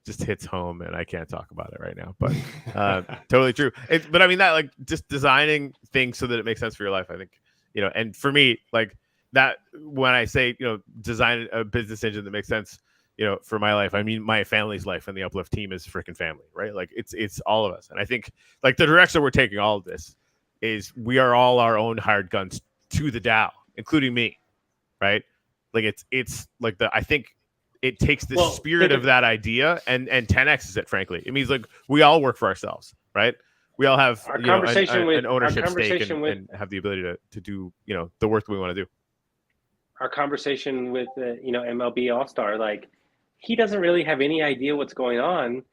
just hits home, and I can't talk about it right now, but totally true. But I mean that, like, just designing things so that it makes sense for your life, I think, you know, and for me, like that, when I say, you know, design a business engine that makes sense, you know, for my life, I mean my family's life, and the Uplift team is freaking family, right? Like it's all of us. And I think like the direction we're taking all of this is we are all our own hired guns to the DAO, including me, right? Like it's like I think it takes the spirit of that idea and 10x's it, frankly. It means like we all work for ourselves, right? we all have Our you know, conversation with- an ownership our stake conversation with- and have the ability to do the work that we want to do. Our conversation with MLB All-Star, like, he doesn't really have any idea what's going on,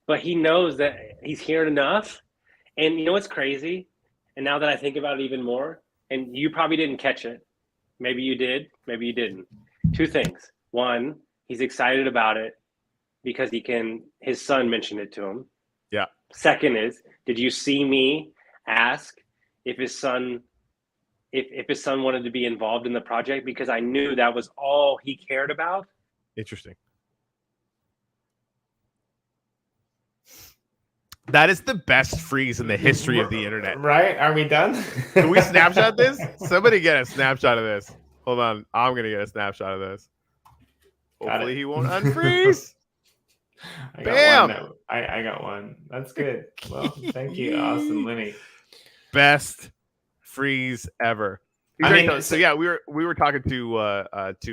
but he knows that he's hearing enough. And you know what's crazy? And now that I think about it even more, and you probably didn't catch it, maybe you did, maybe you didn't. Two things. One, he's excited about it because his son mentioned it to him. Yeah. Second is, did you see me ask if his son wanted to be involved in the project? Because I knew that was all he cared about. Interesting. That is the best freeze in the history of the internet. Right? Are we done? Can we snapshot this? Somebody get a snapshot of this. Hold on. I'm going to get a snapshot of this. Hopefully he won't unfreeze. I got Bam! one. I got one. That's good. Well, thank you, Austin Linney. Best freeze ever. I mean, So yeah, we were talking to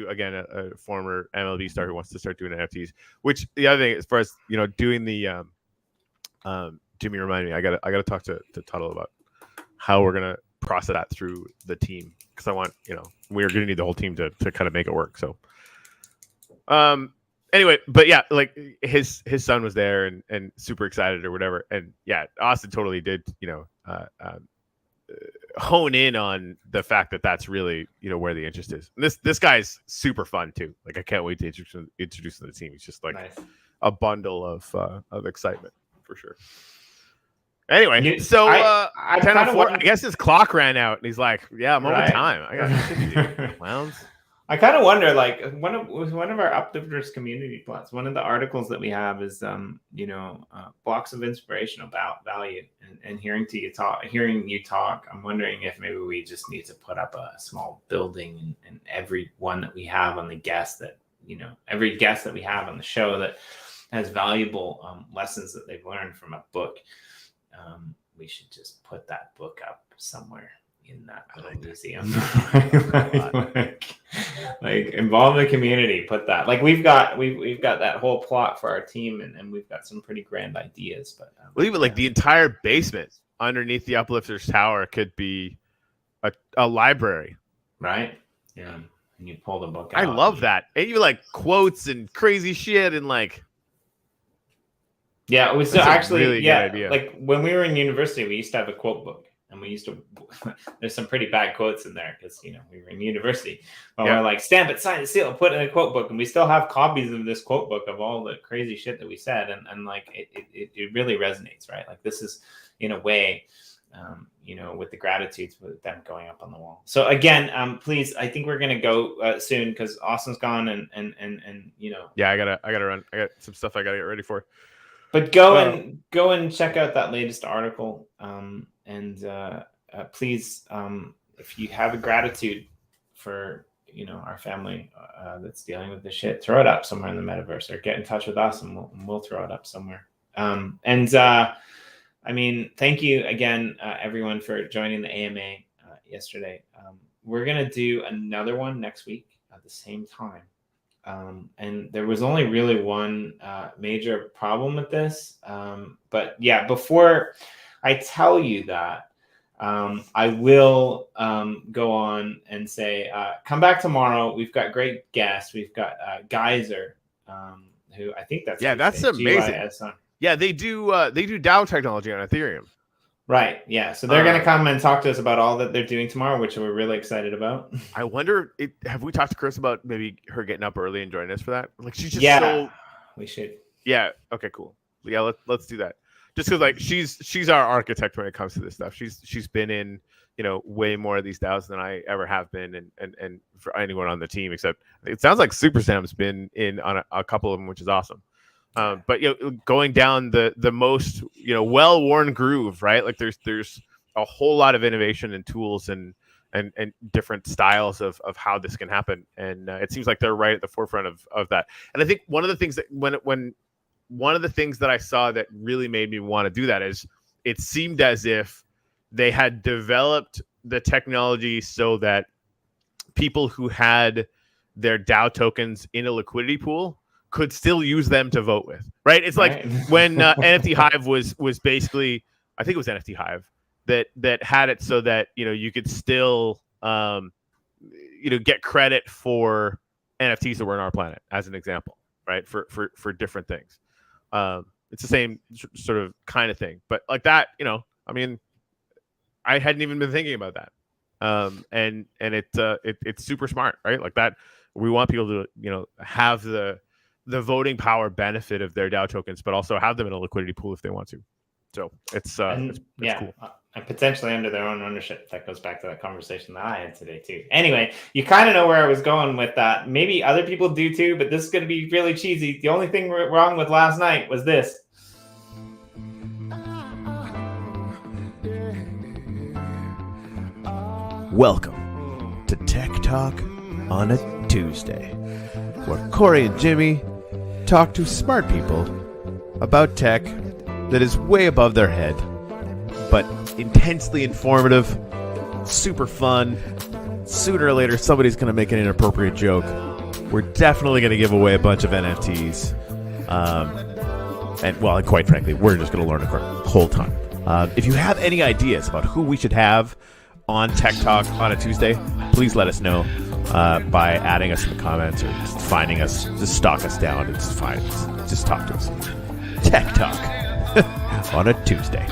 again a former MLB star who wants to start doing NFTs. Which the other thing, as far as doing the Jimmy reminded me, I gotta talk to Tuttle about how we're gonna process that through the team, because I want we're gonna need the whole team to kind of make it work. So anyway, but yeah, like his son was there and super excited or whatever, and yeah, Austin totally did hone in on the fact that that's really where the interest is. And this guy's super fun too. Like I can't wait to introduce him to the team. He's just like Nice. a bundle of excitement for sure. Anyway, I 10:04. I guess his clock ran out, and he's like, "Yeah, I'm over Right. time. I got shit to do." Clowns. I kind of wonder, like one of our UpLifters community plots. One of the articles that we have is, blocks of inspiration about value, and hearing you talk. I'm wondering if maybe we just need to put up a small building, and every one that we have on the guest that every guest that we have on the show that has valuable lessons that they've learned from a book. We should just put that book up somewhere in that little museum. like involve the community, put that, like we've got that whole plot for our team, and we've got some pretty grand ideas, but even like the entire basement underneath the UpLifters tower could be a library, right? Yeah, and you pull the book out. I love that. And you like quotes and crazy shit and like. Yeah, we still actually really good idea. Like when we were in university, we used to have a quote book, and we used to. There's some pretty bad quotes in there because we were in university. But we're like, stamp it, sign it, seal it, put it in a quote book, and we still have copies of this quote book of all the crazy shit that we said, and like it really resonates, right? Like this is in a way, with the gratitudes with them going up on the wall. So again, please, I think we're gonna go soon because Austin's gone, and Yeah, I gotta run. I got some stuff I gotta get ready for. But go and check out that latest article, and please, if you have a gratitude for our family that's dealing with this shit, throw it up somewhere in the metaverse, or get in touch with us, and we'll throw it up somewhere. I mean, thank you again, everyone, for joining the AMA yesterday. We're gonna do another one next week at the same time. And there was only really one major problem with this. But yeah, before I tell you that, I will go on and say, come back tomorrow. We've got great guests. We've got Geyser, who I think that's amazing. GYS. Yeah, they do DAO technology on Ethereum. Right. Yeah. So they're going to come and talk to us about all that they're doing tomorrow, which we're really excited about. I wonder, have we talked to Chris about maybe her getting up early and joining us for that? Like she's just so. We should. Yeah. Okay. Cool. Yeah. Let's do that. Just because like she's our architect when it comes to this stuff. She's been in way more of these DAOs than I ever have been, and for anyone on the team, except it sounds like Super Sam's been in on a couple of them, which is awesome. But going down the most well-worn groove, right? Like there's a whole lot of innovation and tools and different styles of how this can happen, and it seems like they're right at the forefront of that. And I think one of the things that one of the things that I saw that really made me want to do that is it seemed as if they had developed the technology so that people who had their DAO tokens in a liquidity pool could still use them to vote with, right? It's like when NFT Hive was basically I think it was NFT Hive that had it so that you could still get credit for NFTs that were on our planet, as an example, right? For different things. It's the same sort of kind of thing, but like that, I mean, I hadn't even been thinking about that. And it's super smart, right? Like that, we want people to, have the voting power benefit of their DAO tokens, but also have them in a liquidity pool if they want to. So it's cool. And potentially under their own ownership. That goes back to that conversation that I had today too. Anyway, you kind of know where I was going with that. Maybe other people do too, but this is going to be really cheesy. The only thing wrong with last night was this. Welcome to Tech Talk on a Tuesday, where Corey and Jimmy talk to smart people about tech that is way above their head, but intensely informative, super fun. Sooner or later, somebody's going to make an inappropriate joke. We're definitely going to give away a bunch of NFTs. And quite frankly, we're just going to learn a whole ton. If you have any ideas about who we should have on Tech Talk on a Tuesday, please let us know by adding us in the comments or just finding us, just stalk us down. It's fine. Just talk to us. Tech Talk on a Tuesday.